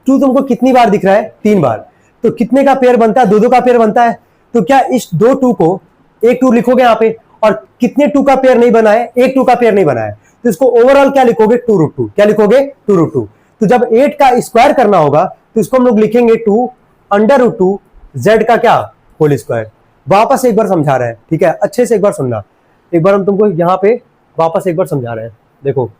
2 तुमको कितनी बार दिख रहा है, 3 बार। तो कितने का पेयर बनता है, 2 2 का पेयर बनता है। तो क्या इस 2 2 को एक 2 लिखोगे यहाँ पे, और कितने 2 का पेयर नहीं बना है, एक 2 का पेयर नहीं बना है। तो इसको ओवरऑल क्या लिखोगे, 2√2। क्या लिखोगे, 2√2। तो जब 8 का स्क्वायर करना होगा तो इसको हम लोग लिखेंगे 2 √2 z का क्या, होल स्क्वायर। वापस एक बार समझा रहे हैं, ठीक है, अच्छे से एक बार सुनना। एक बार हम तुमको यहाँ पे वापस एक बार समझा रहे हैं। देखो,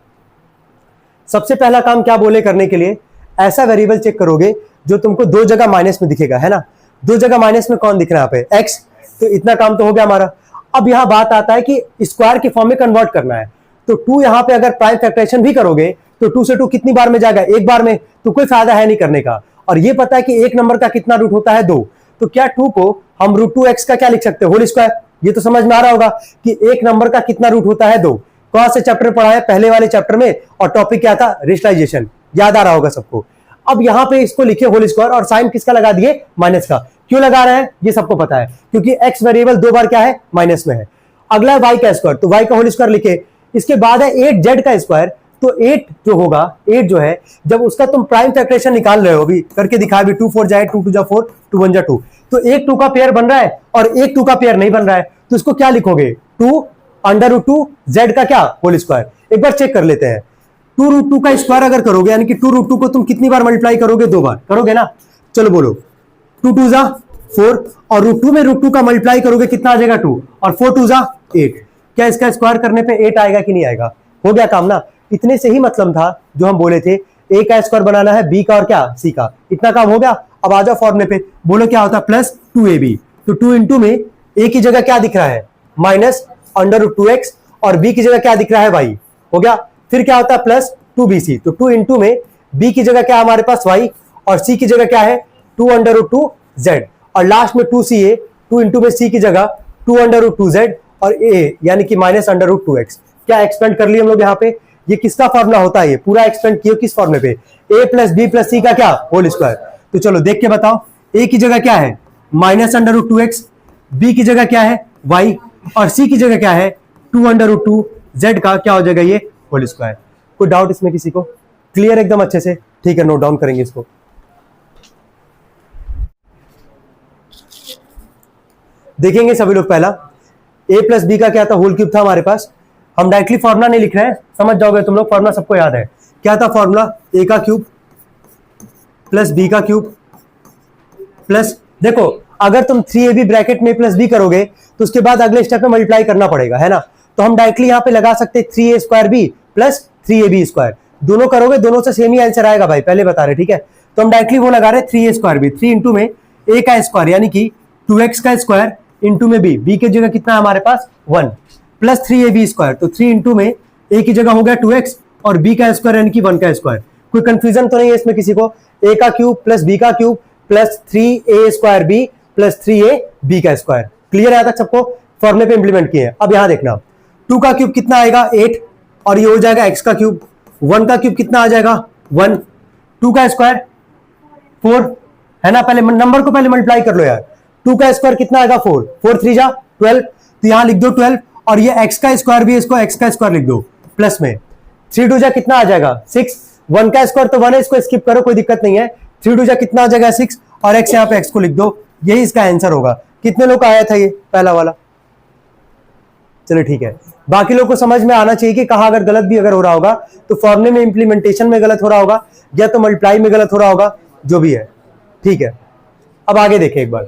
सबसे पहला काम क्या बोले करने के लिए, ऐसा वेरिएबल चेक करोगे जो तुमको 2 जगह माइनस में दिखेगा, है ना। 2 जगह माइनस में कौन दिख रहा है यहाँ पे, x। तो इतना काम तो हो गया हमारा। अब यहां बात आता है कि स्क्वायर के फॉर्म में कन्वर्ट करना है। तो 2 यहां पे अगर प्राइम फैक्टरेशन भी करोगे तो 2 से 2 कितनी बार में जाएगा, एक बार में। तो कोई फायदा है नहीं करने का। और ये पता है कि एक नंबर का कितना रूट होता है, 2। तो क्या 2 को हम √2x का क्या लिख सकते हैं, होल स्क्वायर। ये तो समझ में आ रहा होगा कि एक नंबर का कितना रूट होता है, 2। कौन से चैप्टर पढ़ा है, पहले वाले चैप्टर में। और टॉपिक क्या था, रेशनलाइजेशन, याद आ रहा होगा सबको। अब यहां पे इसको लिखे होल स्क्वायर और साइन किसका लगा दिए, माइनस का। क्यों लगा रहे हैं ये सबको पता है, क्योंकि x वेरिएबल 2 बार क्या है, माइनस में है। अगला है y का स्क्वायर, तो y का होल स्क्वायर लिखे। इसके बाद है 8z का स्क्वायर। तो 8 जो होगा, 8 जो है, जब उसका तुम प्राइम फैक्टरेशन निकाल रहे हो, अभी करके दिखा, अभी 2 4 जाए, 2 2 जा 4, 2 1 जा 2। तो एक 2 का पेयर बन रहा है और एक 2 का पेयर नहीं बन रहा है। तो इसको क्या लिखोगे, 2 √2 z का क्या, होल स्क्वायर। एक बार चेक कर लेते हैं। 2√2 का स्क्वायर अगर करोगे, यानी कि 2√2 को तुम कितनी बार मल्टीप्लाई करोगे, 2 बार करोगे ना। चलो बोलो, 2 2 जा 4 और √2 में √2 का मल्टीप्लाई करोगे कितना आ जाएगा, 2 और 4 2 जा 8। क्या इसका स्क्वायर करने पे 8 आएगा कि नहीं आएगा, हो गया काम ना। इतने से ही मतलब था जो हम बोले थे, a का स्क्वायर बनाना है, b का और क्या, c का। इतना काम हो गया। अब आ जाओ फॉर्मूले पे, बोलो क्या होता है, प्लस 2ab। तो 2 इंटू में a की जगह क्या दिख रहा है, माइनस √2x, और b की जगह क्या दिख रहा है, y। हो गया। फिर क्या होता है, प्लस 2bc। तो 2 इंटू में b की जगह क्या हमारे पास, y, और c की जगह क्या है, 2 √2z, और लास्ट में 2ca। 2 इंटू में c की जगह 2 √2z और a यानी कि माइनस √2x। क्या एक्सपेंड कर लिए हम लोग यहाँ पे। ये किसका फॉर्मूला होता है, ये पूरा एक्सपेंड किया किस फॉर्मूले पे, a प्लस बी प्लस सी का क्या, होल स्क्वायर। तो चलो देख के बताओ, a की जगह क्या है, माइनस √2x, b की जगह क्या है, y, और c की जगह क्या है, 2 √2z का क्या हो जाएगा, ये होल स्क्वायर। कोई डाउट इसमें किसी को, क्लियर एकदम अच्छे से, ठीक है, नोट डाउन करेंगे इसको। देखेंगे सभी लोग, पहला a प्लस बी का क्या था, होल क्यूब था हमारे पास। हम डायरेक्टली फॉर्मूला नहीं लिख रहे हैं, समझ जाओगे तुम लोग, फॉर्मूला सबको याद है। क्या था फॉर्मूला, a का क्यूब प्लस b का क्यूब प्लस, देखो अगर तुम 3ab ब्रैकेट में प्लस b करोगे तो उसके बाद अगले स्टेप में मल्टीप्लाई करना पड़ेगा, है ना। तो हम डायरेक्टली यहां पे लगा सकते हैं 3a² प्लस 3ab²। दोनों करोगे, दोनों से सेम ही आंसर आएगा भाई, पहले बता रहे, ठीक है। तो हम डायरेक्टली वो लगा रहे 3a², 3 इंटू में a का स्क्वायर यानी कि 2x का स्क्वायर इंटू में b की जगह कितना है हमारे पास, 1, प्लस 3ab²। तो 3 इंटू में a की जगह हो गया 2x और b का स्क्वायर यानी कि 1 का स्क्वायर। कोई कंफ्यूजन तो नहीं है इसमें किसी को, a का क्यूब प्लस b का cube plus 3a² plus 3ab का स्क्वायर। क्लियर है तक सबको, फॉर्मूले पे इंप्लीमेंट किए हैं। अब यहां देखना, 2 का क्यूब कितना आएगा, 8, और ये हो जाएगा x का क्यूब। 1 का क्यूब कितना आ जाएगा, 1, 2 का स्क्वायर 4, है ना। पहले नंबर को पहले मल्टीप्लाई कर लो यार। 2 का स्क्वायर कितना आएगा, 4, 4 3 जा 12, तो यहां लिख दो 12, और ये x का स्क्वायर भी, इसको x का स्क्वायर लिख दो प्लस में। 3 2 जा कितना आ जाएगा, 6, 1 का स्क्वायर तो 1 है, इसको स्किप करो, कोई दिक्कत नहीं है। 3 2 जा कितना आ जाएगा, 6, और x यहाँ पे x को लिख दो, यही इसका आंसर होगा। कितने लोग का आया था ये पहला वाला, चलो ठीक है। बाकी लोग को समझ में आना चाहिए कि कहा अगर गलत भी अगर हो रहा होगा तो फॉर्मूले में इंप्लीमेंटेशन में गलत हो रहा होगा, या तो मल्टीप्लाई में गलत हो रहा होगा, जो भी है, ठीक है। अब आगे देखें एक बार,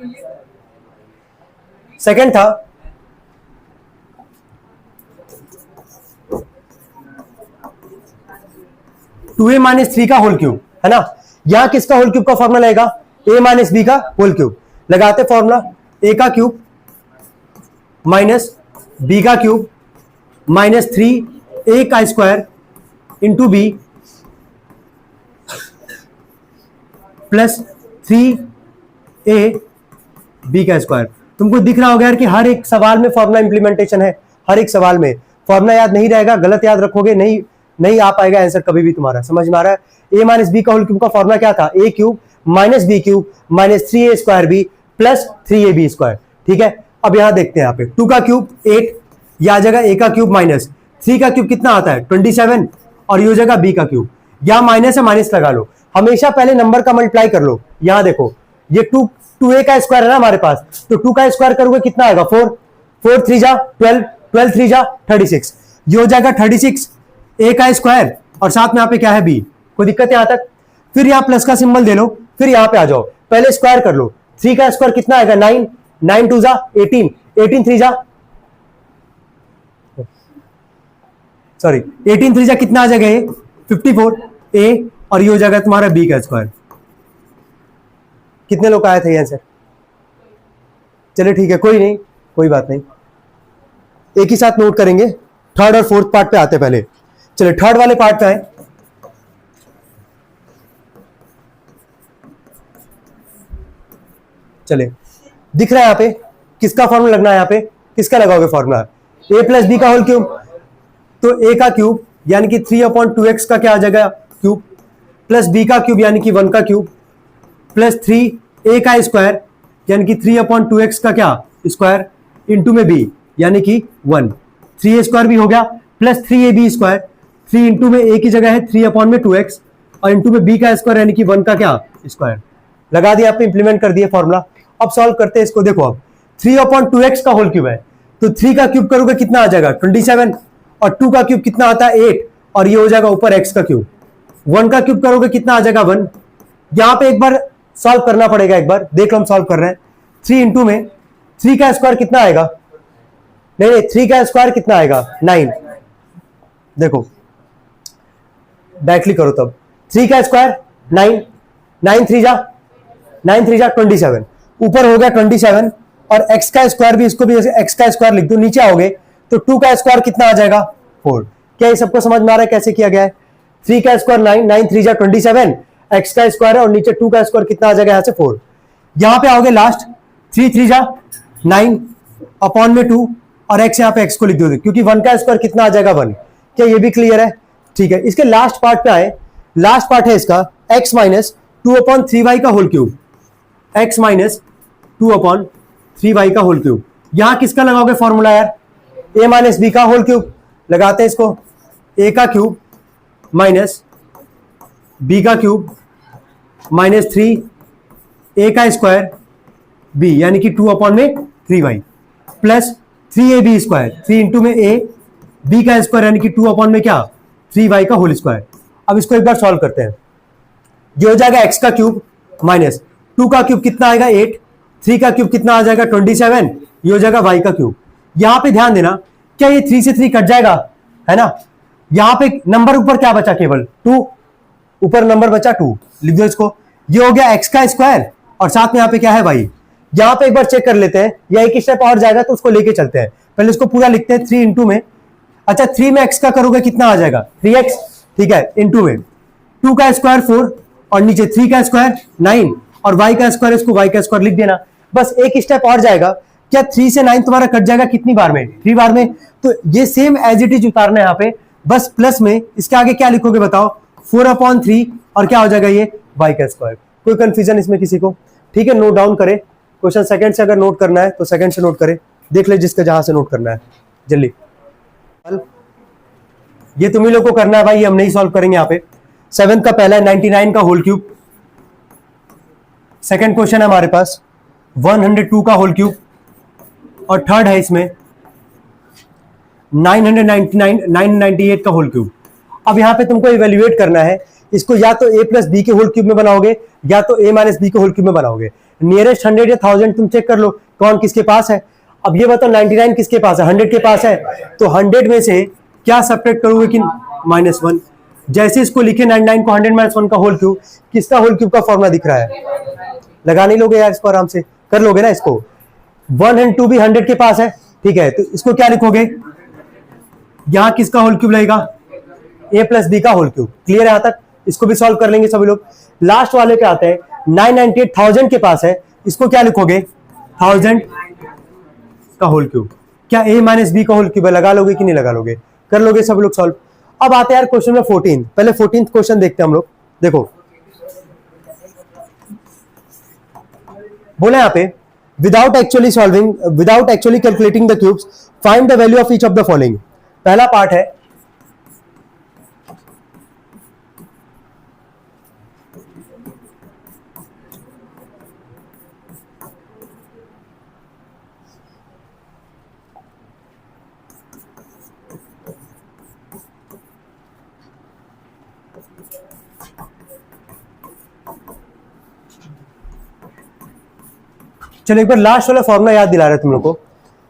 सेकंड था 2a - 3 का होल क्यूब, है ना। यहां किसका होल क्यूब का फॉर्मूला लगेगा, ए माइनस बी का होल क्यूब। लगाते फॉर्मूला, ए का क्यूब माइनस बी का क्यूब माइनस 3a का square into b plus 3a b का स्क्वायर। तुमको दिख रहा होगा यार कि हर एक सवाल में फॉर्मूला इंप्लीमेंटेशन है, हर एक सवाल में फॉर्मूला याद नहीं रहेगा, गलत याद रखोगे नहीं आ पाएगा आंसर कभी भी तुम्हारा। समझ में आ रहा है? ए माइनस बी का होल क्यूब का फॉर्मूला क्या था? ए cube minus B cube minus 3a square B plus 3ab square. ठीक है, अब यहां देखते हैं, यहाँ पे 2 का क्यूब 8, यह आ जाएगा a का क्यूब माइनस 3 का क्यूब कितना आता है 27, और ये हो जाएगा b का क्यूब। यहां माइनस है, माइनस लगा लो, हमेशा पहले नंबर का मल्टीप्लाई कर लो। यहां देखो ये 2a का स्क्वायर है ना हमारे पास, तो 2 का स्क्वायर करोगे कितना आएगा 4, 4 3 जा 12, 12 3 जा 36, ये हो जाएगा 36 a का स्क्वायर, और साथ में यहाँ पे क्या है b। कोई दिक्कत है यहां तक? फिर यहाँ प्लस का सिंबल दे लो, फिर यहाँ पे आ जाओ, पहले स्क्वायर कर लो। 3 का स्क्वायर कितना आएगा 9, 9 2 जा 18, 18 3 जा सॉरी 18 3 जा कितना आ जाएगा ये 54 a, और ये हो जाएगा तुम्हारा b का स्क्वायर। कितने लोग आए थे ये आंसर? चलिए ठीक है, कोई नहीं, कोई बात नहीं, एक ही साथ नोट करेंगे। थर्ड और फोर्थ पार्ट पे आते पहले। चलिए थर्ड वाले पार्ट पे आए। चलिए दिख रहा है यहाँ पे किसका फॉर्मूला लगना है? यहाँ पे किसका लगाओगे फॉर्मूला? a प्लस बी का होल क्यूब, तो a का क्यूब यानी कि 3/2x का क्या आ जाएगा क्यूब, प्लस b का क्यूब यानी कि 1 का क्यूब, प्लस 3a का स्क्वायर यानी कि 3/2x का क्या स्क्वायर, इंटू में b यानी कि 1, 3a स्क्वायर भी हो गया, प्लस 3ab स्क्वायर, 3 इंटू में a की जगह है 3/2x, और इंटू में b का स्क्वायर यानी कि 1 का क्या स्क्वायर। लगा दिया आपने, इंप्लीमेंट कर दिया फॉर्मूला। अब सॉल्व करते हैं इसको। देखो अब 3/2x का होल क्यूब है, तो 3 का क्यूब करोगे कितना आ जाएगा 27, और 2 का क्यूब कितना आता है 8, और ये हो जाएगा ऊपर x का क्यूब। 1 का क्यूब करोगे कितना आ जाएगा 1। यहां पे एक बार सॉल्व करना पड़ेगा, एक बार देख लो हम सॉल्व कर रहे हैं। 3 इंटू में 3 का स्क्वायर कितना आएगा, नहीं 3 का स्क्वायर कितना आएगा 9, देखो डायरेक्टली करो तब। 3 का स्क्वायर 9, 9 3 जा 27, ऊपर हो गया 27, और x का स्क्वायर भी, इसको भी जैसे x का स्क्वायर लिख दो, नीचे आओगे तो 2 का स्क्वायर कितना आ जाएगा 4। क्या ये सबको समझ में आ रहा है कैसे किया गया है? 3 का स्क्वायर 9, 9 3 जा 27, x का स्क्वायर है, और नीचे 2 का स्क्वायर कितना आ जाएगा यहाँ से 4। यहां पे आओगे लास्ट 3 3 जा 9 अपॉन में 2, और x यहाँ पे x को लिख दो, क्योंकि 1 का स्क्वायर कितना आ जाएगा 1। क्या ये भी क्लियर है? ठीक है, इसके लास्ट पार्ट पे आए। लास्ट पार्ट है इसका x माइनस 2/3y का whole cube, x minus 2/3y का होल क्यूब। यहां किसका लगाओगे फॉर्मूला यार? a माइनस बी का होल क्यूब। लगाते हैं इसको, a का क्यूब माइनस b का क्यूब माइनस 3a का स्क्वायर b यानी कि 2/3y plus 3ab square, 3 into में a b का स्क्वायर यानी कि 2/3y का होल स्क्वायर। अब इसको एक बार सॉल्व करते हैं। ये हो जाएगा x का क्यूब माइनस 2 का क्यूब कितना आएगा 8, 3 का क्यूब कितना आ जाएगा 27, ये हो जाएगा y का क्यूब। यहां पे ध्यान देना, क्या ये 3 से 3 कट जाएगा, है ना? यहां पे नंबर ऊपर क्या बचा, केवल 2, ऊपर नंबर बचा 2, लिख दो इसको। ये हो गया x का स्क्वायर, और साथ में यहाँ पे क्या है y। यहां पे एक बार चेक कर लेते हैं, या एक स्टेप और जाएगा तो उसको लेके चलते हैं। पहले इसको पूरा लिखते हैं, 3 इंटू में, अच्छा 3 में x का करोगे कितना आ जाएगा 3x, ठीक है, इंटू में 2 का स्क्वायर 4, और नीचे 3 का स्क्वायर 9, और y का स्क्वायर, इसको y का स्क्वायर लिख देना। बस एक स्टेप और जाएगा, क्या 3 से 9 तुम्हारा कट जाएगा कितनी बार में 3 बार में। तो ये सेम एज इट इज उतारना है यहाँ पे, बस प्लस में इसके आगे क्या लिखोगे बताओ 4/3, और क्या हो जाएगा ये y का स्क्वायर। कोई कंफ्यूजन इसमें किसी को? ठीक है, नोट डाउन करें। क्वेश्चन सेकंड से अगर नोट करना है तो सेकंड से नोट करें, देख ले जिसका जहां से नोट करना है जल्दी। ये तुम्ही लोग को करना है भाई, ये हम नहीं सॉल्व करेंगे यहाँ पे। 7th का पहला है 99 का होल क्यूब। सेकंड क्वेश्चन है हमारे पास 102 का होल क्यूब, और थर्ड है इसमें 998 का होल क्यूब। अब यहाँ पे तुमको इवेल्युएट करना है इसको, या तो a प्लस बी के होल क्यूब में बनाओगे, या तो a माइनस बी के होल क्यूब में बनाओगे। नियरेस्ट 100 या 1000 तुम चेक कर लो कौन किसके पास है। अब ये बताओ 99 किसके पास है, 100 के पास है, तो 100 में से क्या सब्ट्रैक्ट करोगे कि -1। जैसे इसको लिखे 99 को 100 - 1 का होल क्यूब, किसका होल क्यूब का फॉर्मूला दिख रहा है लगा नहीं लोगे यार इसको, आराम से कर लोगे ना इसको। 1 एंड 2 भी 100 के पास है, ठीक है, तो इसको क्या लिखोगे, यहां किसका होल क्यूब लगेगा, a प्लस बी का होल क्यूब। क्लियर है यहां तक, इसको भी सॉल्व कर लेंगे सभी लोग। लास्ट वाले पे आते हैं, 998,000 के पास है, इसको क्या लिखोगे, 1000 का होल क्यूब। क्या a माइनस बी का होल क्यूब है, लगा लोगे कि नहीं लगा लोगे, कर लोगे सब लोग सॉल्व। अब आते हैं यार क्वेश्चन में 14, पहले 14th क्वेश्चन देखते हैं हम लोग। देखो बोला यहां पे, without actually calculating the cubes find the value of each of the following. पहला पार्ट है, चलो एक बार लास्ट वाला फॉर्मूला याद दिला रहे तुम लोग को।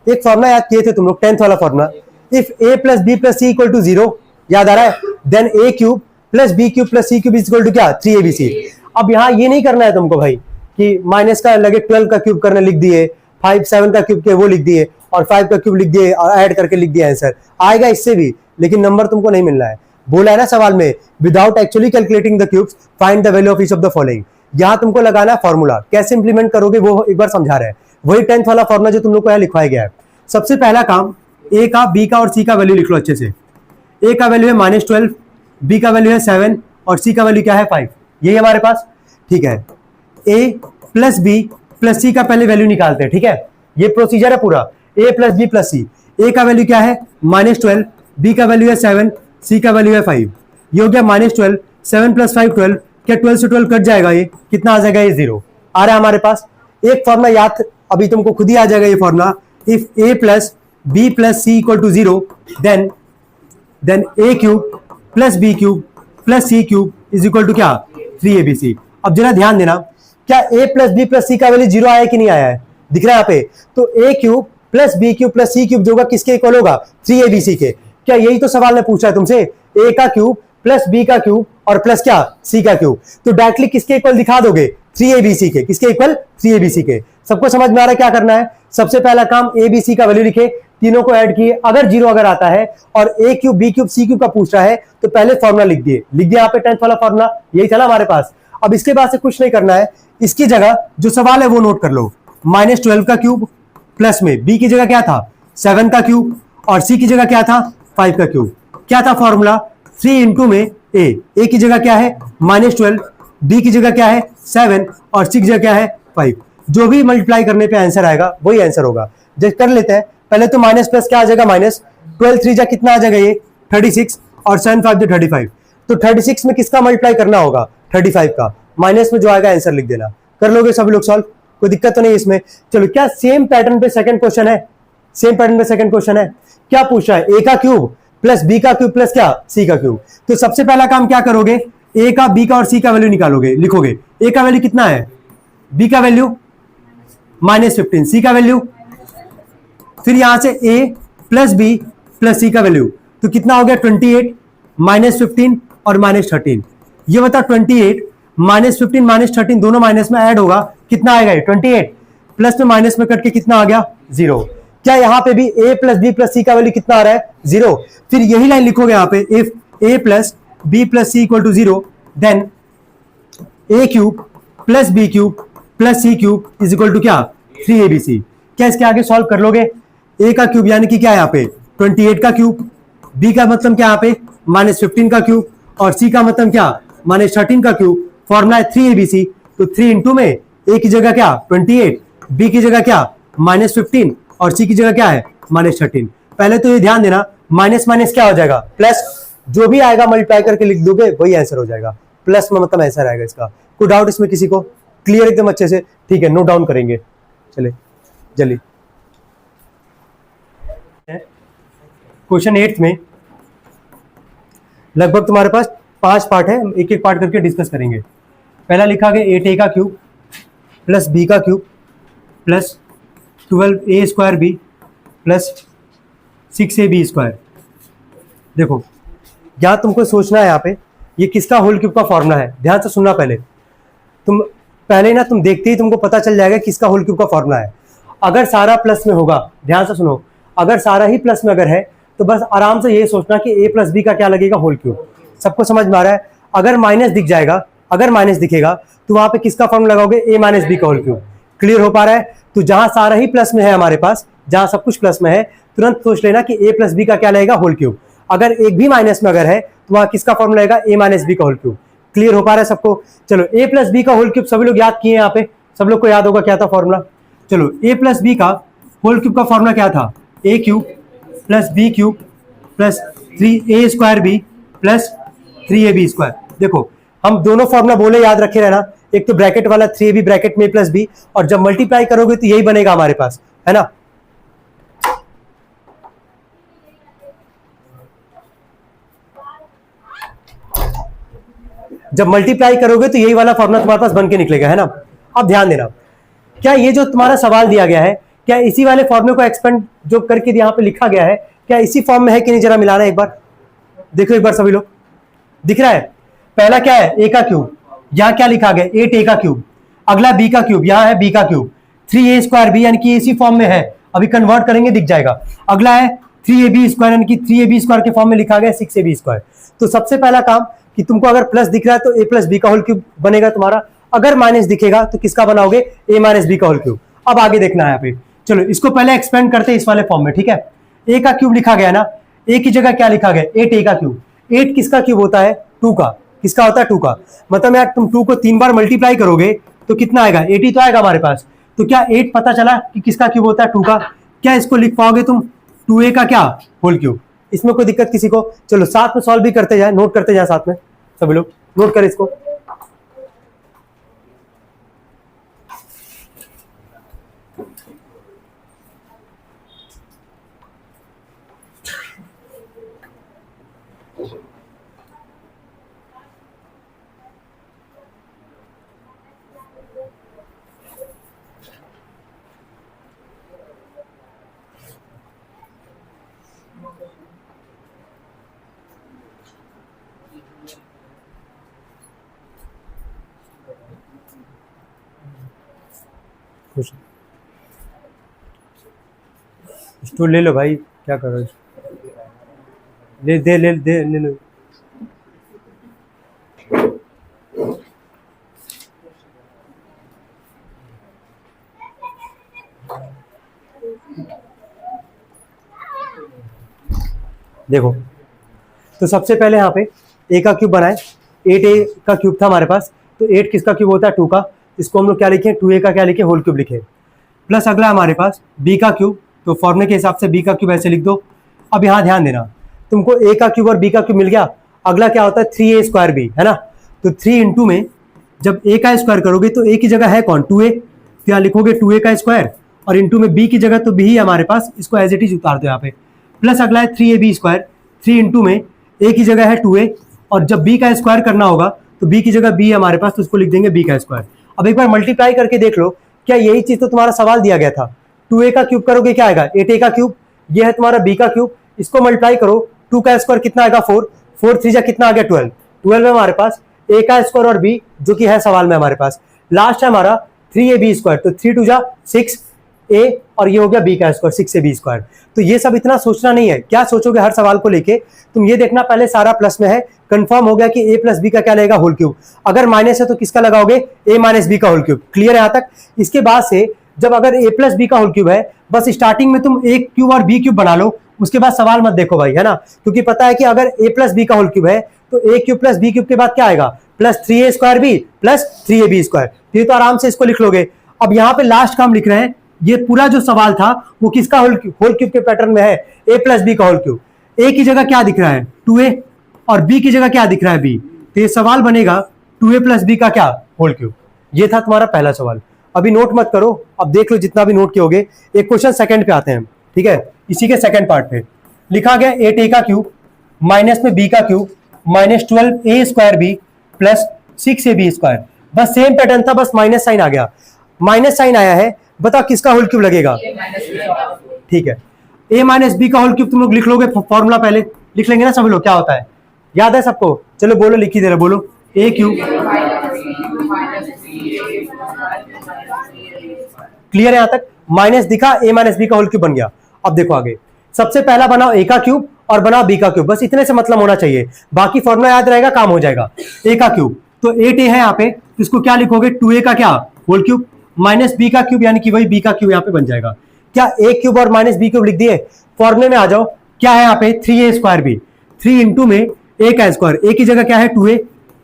एक फॉर्मूला याद किए थे तुम लोग 10th वाला formula, if a plus B plus C equal to 0, याद आ रहा है, then a cube plus B cube plus C cube is equal to क्या, 3abc। अब यहां ये नहीं करना है तुमको भाई कि माइनस का लगे 12 का क्यूब करने लिख दिए, 5 7 का क्यूब के वो लिख दिए और 5 का क्यूब लिख दिए और ऐड करके लिख दिया आंसर। आएगा इससे भी, लेकिन नंबर तुमको नहीं मिलना है। बोला है ना सवाल में, without actually calculating the cubes find the value of each of the following. यहां तुमको लगाना है फॉर्मूला, कैसे इंप्लीमेंट करोगे वो एक बार समझा रहे हैं। वही 10th वाला फॉर्मूला जो तुम लोग को यहां लिखवाया गया है। सबसे पहला काम, ए का, बी का और सी का वैल्यू लिख लो अच्छे से। ए का वैल्यू है -12, बी का वैल्यू है 7 और सी का वैल्यू क्या है 5, यही हमारे पास, ठीक है। ए प्लस बी प्लस सी का पहले वैल्यू निकालते हैं, ठीक है, ये प्रोसीजर है पूरा। ए प्लस बी प्लस सी, ए का वैल्यू क्या है -12, बी का वैल्यू है 7, सी का वैल्यू है 5। ये हो गया -12, 7 + 5 12, क्या 12 से 12 कट जाएगा, ये कितना आ जाएगा, ये 0 आ रहा है हमारे पास। एक फॉर्मूला याद, अभी तुमको खुद ही आ जाएगा ये formula, if a plus B plus C equal to 0, then a cube plus B cube plus C cube is equal to क्या, 3abc। अब जरा ध्यान देना, क्या a प्लस बी प्लस सी का वैल्यू 0 आया कि नहीं आया है, दिख रहा है यहाँ पे, तो a cube plus B cube plus C cube जो होगा किसके इक्वल होगा, 3abc के। क्या यही तो सवाल ने पूछा है तुमसे, a का क्यूब प्लस बी का क्यूब और प्लस क्या, सी का क्यूब, तो डायरेक्टली किसके इक्वल दिखा दोगे, 3abc के। किसके इक्वल, 3abc के। सबको समझ में आ रहा है क्या करना है। सबसे पहला काम abc का वैल्यू लिखे, तीनों को ऐड किए, अगर 0 अगर आता है और a क्यूब बी क्यूब सी क्यूब का पूछ रहा है तो पहले फॉर्मूला लिख दिए, लिख दिया यहाँ पे 10th वाला फॉर्मूला, यही था ना हमारे पास। अब इसके बाद से कुछ नहीं करना है, इसकी जगह जो सवाल है वो नोट कर लो, -12 का क्यूब प्लस में b की जगह क्या था 7 का क्यूब और c की जगह क्या था 5 का क्यूब। क्या था फॉर्मूला, 3 इंटू में a की जगह क्या है -12, b की जगह क्या है 7 और c की जगह क्या है 5। जो भी मल्टीप्लाई करने पे आंसर आएगा वही आंसर होगा। जैसे कर लेते हैं, पहले तो माइनस प्लस क्या आ जाएगा, -12 3 जा कितना आ जाएगा, ये 36 और 7 5 जो 35, तो 36 में किसका मल्टीप्लाई करना होगा, 35 का, माइनस में जो आएगा आंसर लिख देना। कर लोगे सब लोग सॉल्व, कोई दिक्कत तो नहीं इसमें। चलो, क्या सेम पैटर्न पे सेकंड क्वेश्चन है, सेम पैटर्न पे सेकंड क्वेश्चन है। क्या पूछा है, a का क्यूब प्लस b का क्यूब प्लस क्या, c का क्यूब। तो सबसे पहला काम क्या करोगे, a का, b का और c का वैल्यू निकालोगे, लिखोगे a का वैल्यू कितना है, b का वैल्यू -15, c का वैल्यू, फिर यहां से a प्लस बी प्लस सी का वैल्यू, तो कितना हो गया 28 -15 और -13। ये बता 28 -15 -13 दोनों माइनस में ऐड होगा, कितना आएगा ये 28, प्लस में माइनस में कट के कितना आ गया 0। क्या यहां पे भी a प्लस बी प्लस सी का वैल्यू कितना आ रहा है 0। फिर यही लाइन लिखोगे यहां पे, if a plus B plus C equal to 0, then a cube plus B cube plus C cube is equal to क्या 3abc। क्या इसके आगे सॉल्व कर लोगे, a का क्यूब यानी कि क्या यहाँ पे 28 का क्यूब, b का मतलब क्या यहाँ पे -15 का क्यूब और c का मतलब क्या -13 का क्यूब। फॉर्मूला है 3abc, तो 3 इंटू में a की जगह क्या 28, b की जगह क्या -15 और c की जगह क्या है -13। पहले तो ये ध्यान देना, माइनस माइनस क्या हो जाएगा प्लस, जो भी आएगा मल्टीप्लाई करके लिख दोगे वही आंसर हो जाएगा, प्लस में मतलब आंसर आएगा इसका। कोई डाउट इसमें किसी को, क्लियर एकदम अच्छे से, ठीक है, नोट डाउन करेंगे। चले जल्दी, क्वेश्चन 8 में लगभग तुम्हारे पास 5 पार्ट है, एक एक पार्ट करके डिस्कस करेंगे। पहला लिखा गया 8a का क्यूब प्लस b का cube plus 12a square b plus 6ab square. देखो यहाँ तुमको सोचना है, यहाँ पे ये किसका होल क्यूब का फॉर्मूला है, ध्यान से सुनना। पहले तुम पहले ना तुम देखते ही तुमको पता चल जाएगा किसका होल क्यूब का फॉर्मूला है। अगर सारा प्लस में होगा, ध्यान से सुनो, अगर सारा ही प्लस में अगर है तो बस आराम से ये सोचना कि a प्लस बी का क्या लगेगा, होल क्यूब। सबको समझ में आ रहा है? अगर माइनस दिख जाएगा, अगर माइनस दिखेगा तो वहां पे किसका फॉर्मूला लगाओगे, a माइनस बी का होल क्यूब। क्लियर हो पा रहा है? तो जहां सारा ही प्लस में है हमारे पास, जहां सब कुछ प्लस में है, तुरंत सोच लेना कि a प्लस बी का क्या लगेगा, होल क्यूब। अगर एक भी माइनस में अगर है तो वहां किसका फॉर्मूला लगेगा, a माइनस बी का होल क्यूब। क्लियर हो पा रहा है सबको? चलो a प्लस बी का होल क्यूब सभी लोग याद किए, यहाँ पे सब लोग को याद होगा क्या था फॉर्मूला। चलो a प्लस बी का होल क्यूब का फॉर्मूला क्या था, a cube plus B cube plus 3a square B plus 3ab square. देखो हम दोनों फॉर्मूला बोले, याद रखे रहना, एक तो ब्रैकेट वाला 3ab ब्रैकेट में प्लस बी, और जब मल्टीप्लाई करोगे तो यही बनेगा हमारे पास, है ना। जब मल्टीप्लाई करोगे तो यही वाला फॉर्मूला तुम्हारे पास बन के निकलेगा, है ना। अब ध्यान देना, क्या ये जो तुम्हारा सवाल दिया गया है, क्या इसी वाले फॉर्मूले को एक्सपेंड जो करके यहाँ पे लिखा गया है, क्या इसी फॉर्म में है कि नहीं, जरा मिलाना एक बार, देखो एक बार सभी लोग, दिख रहा है? पहला क्या है, a का क्यूब, यहाँ क्या लिखा गया, 8a का क्यूब। अगला b का क्यूब, यहाँ है b का क्यूब, 3a स्क्वायर b, यानी कि इसी फॉर्म में है, अभी कन्वर्ट करेंगे दिख जाएगा। अगला है 3ab स्क्वायर, यानी कि 3ab स्क्वायर के फॉर्म में लिखा गया 6ab स्क्वायर। तो सबसे पहला काम कि तुमको अगर प्लस दिख रहा है तो a प्लस बी का होल क्यूब बनेगा तुम्हारा, अगर माइनस दिखेगा तो किसका बनाओगे, a माइनस बी का होल क्यूब। अब आगे देखना है यहाँ पे, चलो इसको पहले एक्सपेंड करते हैं इस वाले फॉर्म में, ठीक है। a का क्यूब लिखा गया ना, a की जगह क्या लिखा गया, 8a का क्यूब। 8 किसका क्यूब होता है, 2 का। किसका होता है, 2 का। मतलब यार तुम 2 को 3 बार मल्टीप्लाई करोगे तो कितना आएगा, 80 तो आएगा हमारे पास। तो क्या 8 पता चला कि किसका क्यूब होता है, 2 का। क्या इसको लिख पाओगे तुम, 2a का क्या होल क्यूब। इसमें कोई दिक्कत किसी को? चलो साथ में सॉल्व भी करते जाए, नोट करते जाए साथ में, सभी लोग नोट करें इसको। स्टूल ले लो भाई, क्या कर रहे हो, ले दे ले दे ले लो। देखो तो सबसे पहले यहाँ पे a का क्यूब बनाए, 8a का क्यूब था हमारे पास, तो 8 किसका क्यूब होता है, 2 का। इसको हम लोग क्या लिखे, 2a का क्या लिखे, होल क्यूब लिखे। प्लस अगला हमारे पास b का क्यूब, तो फॉर्मूले के हिसाब से b का क्यूब ऐसे लिख दो। अब यहाँ ध्यान देना, तुमको a का क्यूब और b का क्यूब मिल गया। अगला क्या होता है, 3a स्क्वायर b, है ना। तो 3 इंटू में जब a का स्क्वायर करोगे तो a की जगह है कौन, 2a, तो यहाँ लिखोगे 2a का स्क्वायर, और इंटू में b की जगह तो b ही हमारे पास, इसको एज इट इज उतार दो यहाँ पे। प्लस अगला है 3ab स्क्वायर, 3 इंटू में a की जगह है 2a, और जब b का स्क्वायर करना होगा तो b की जगह b हमारे पास, तो उसको लिख देंगे b का स्क्वायर। अब एक बार मल्टीप्लाई करके देख लो, क्या यही चीज तो तुम्हारा सवाल दिया गया था। 2a का क्यूब करोगे क्या आएगा, 8a का क्यूब, ये है तुम्हारा b का क्यूब, इसको मल्टीप्लाई करो, 2 का स्क्वायर कितना आएगा, 4, 4 3 जा कितना आ गया, 12, 12 है हमारे पास a का स्क्वायर और b जो कि है सवाल में हमारे पास। लास्ट है हमारा 3ab स्क्वायर, तो 3 2 जा 6 a, और ये हो गया b का स्क्वायर 6ab स्क्वायर। तो ये सब इतना सोचना नहीं है, क्या सोचोगे हर सवाल को लेके, तुम ये देखना पहले सारा प्लस में है, कंफर्म हो गया कि a प्लस बी का क्या लगेगा, होल क्यूब। अगर माइनस है तो किसका लगाओगे, a माइनस बी का होल क्यूब। क्लियर है यहाँ तक? इसके बाद से जब अगर a प्लस बी का होल क्यूब है, बस स्टार्टिंग में तुम a क्यूब और b क्यूब बना लो, उसके बाद सवाल मत देखो भाई, है ना। क्योंकि पता है कि अगर a प्लस बी का होल क्यूब है तो a cube plus b cube के बाद क्या आएगा, plus 3a square b plus 3ab square. ये तो आराम से इसको लिख लोगे। अब यहाँ पे लास्ट का हम लिख रहे हैं, ये पूरा जो सवाल था वो किसका होल क्यूब के पैटर्न में है, a प्लस बी का होल क्यूब। a की जगह क्या दिख रहा है, 2a, और b की जगह क्या दिख रहा है, b। तो ये सवाल बनेगा 2a प्लस बी का क्या, होल क्यूब। ये था तुम्हारा पहला सवाल। अभी नोट मत करो, अब देख लो जितना भी नोट किए। एक क्वेश्चन सेकंड पे आते हैं, ठीक है। इसी के सेकंड पार्ट पे लिखा गया 8a का क्यूब माइनस में b का cube minus 12a square b plus 6ab square. बस सेम पैटर्न था, बस माइनस साइन आ गया, माइनस साइन आया है, बताओ किसका होल क्यूब लगेगा। ठीक है, a माइनस बी का होल क्यूब तुम लोग लिख लोगे, फॉर्मूला पहले लिख लेंगे ना सभी लोग, क्या होता है याद है सबको। चलो बोलो, लिख ही दे रहे, बोलो a क्यूब क्लियर है यहाँ तक? माइनस दिखा, a माइनस बी का होल क्यूब बन गया। अब देखो आगे, सबसे पहला बनाओ a का क्यूब और बनाओ b का क्यूब, बस इतने से मतलब होना चाहिए, बाकी फॉर्मूला याद रहेगा, काम हो जाएगा। a का क्यूब तो 8a है यहाँ पे, इसको क्या लिखोगे, 2a का क्या होल क्यूब माइनस b का क्यूब, यानी कि वही b का क्यूब यहाँ पे बन जाएगा। क्या a क्यूब और माइनस b क्यूब लिख दिए? फॉर्मूले में आ जाओ, क्या है यहाँ पे 3a स्क्वायर b, 3 इंटू में a का स्क्वायर, a की जगह क्या है 2a,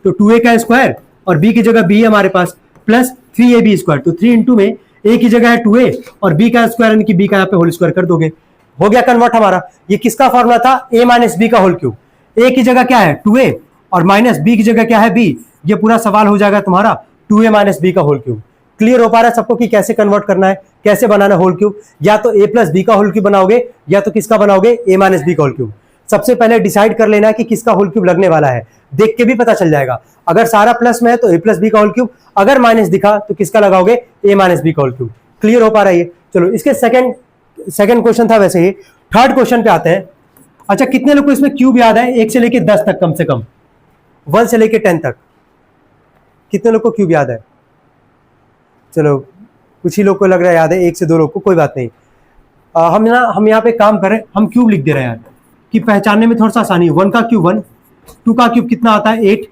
तो 2a का स्क्वायर और b की जगह b है हमारे पास, प्लस 3ab स्क्वायर, तो 3 इंटू में a की जगह है 2a और b का स्क्वायर यानी कि b का यहाँ पे होल स्क्वायर कर दोगे, हो गया कन्वर्ट हमारा। ये किसका फॉर्मूला था? a माइनस बी का होल क्यूब, a की जगह क्या है 2a और माइनस b की जगह क्या है b, ये पूरा सवाल हो जाएगा तुम्हारा 2a माइनस बी का होल क्यूब। क्लियर हो पा रहा है सबको कि कैसे कन्वर्ट करना है, कैसे बनाना होल क्यूब? या तो a प्लस बी का होल क्यूब बनाओगे या तो किसका बनाओगे, a माइनस बी का होल क्यूब। सबसे पहले डिसाइड कर लेना है कि किसका होल क्यूब लगने वाला है, देख के भी पता चल जाएगा। अगर सारा प्लस में है तो a प्लस बी का होल क्यूब, अगर माइनस दिखा तो किसका लगाओगे, a माइनस बी का होल क्यूब। क्लियर हो पा रहा है ये? चलो इसके सेकंड क्वेश्चन था वैसे ही, थर्ड क्वेश्चन पे आते हैं। अच्छा, कितने लोग को इसमें क्यूब याद है? 1 से लेके 10 तक, कम से कम 1 से लेके 10 तक, कितने लोग को क्यूब याद है? चलो कुछ ही लोग को लग रहा है याद है, 1 से 2 लोग को, कोई बात नहीं। हम यहाँ पे काम करें, हम क्यूब लिख दे रहे हैं यार कि पहचानने में थोड़ा सा आसानी है। 1 का क्यूब 1, 2 का क्यूब कितना आता है 8,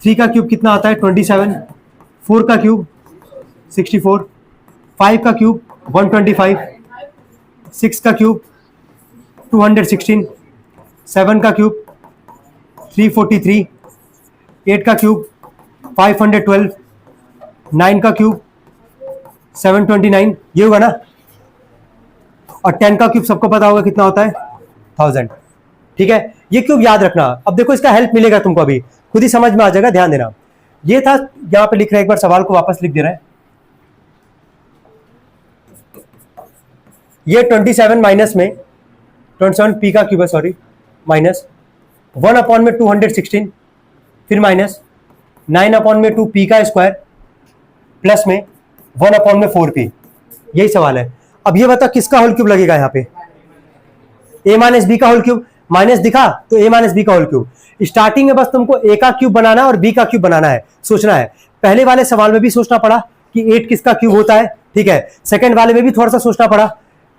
3 का क्यूब कितना आता है 27, 4 का क्यूब 64, 5 का क्यूब 125, 6 का क्यूब 216, 7 का क्यूब 343, 8 का क्यूब 512, 9 का क्यूब 729, ये होगा ना। और 10 का क्यूब सबको पता होगा कितना होता है 1000। ठीक है, ये क्यूब याद रखना। अब देखो इसका हेल्प मिलेगा तुमको, अभी खुद ही समझ में आ जाएगा, ध्यान देना। ये था, यहां पे लिख रहे हैं, एक बार सवाल को वापस लिख दे रहे हैं। ये 27 माइनस में 27 पी का क्यूब है, सॉरी, माइनस 1 अपॉन में 216, फिर माइनस 9 अपॉन में 2 पी का स्क्वायर, प्लस में 1 अपॉन में 4 पी। यही सवाल है। अब ये बता किसका होल क्यूब लगेगा यहाँ पे, a माइनस बी का होल क्यूब। माइनस दिखा तो a माइनस बी का होल क्यूब। स्टार्टिंग में बस तुमको a का क्यूब बनाना है और b का क्यूब बनाना है, सोचना है। पहले वाले सवाल में भी सोचना पड़ा कि 8 किसका क्यूब होता है, ठीक है। सेकंड वाले में भी थोड़ा सा सोचना पड़ा,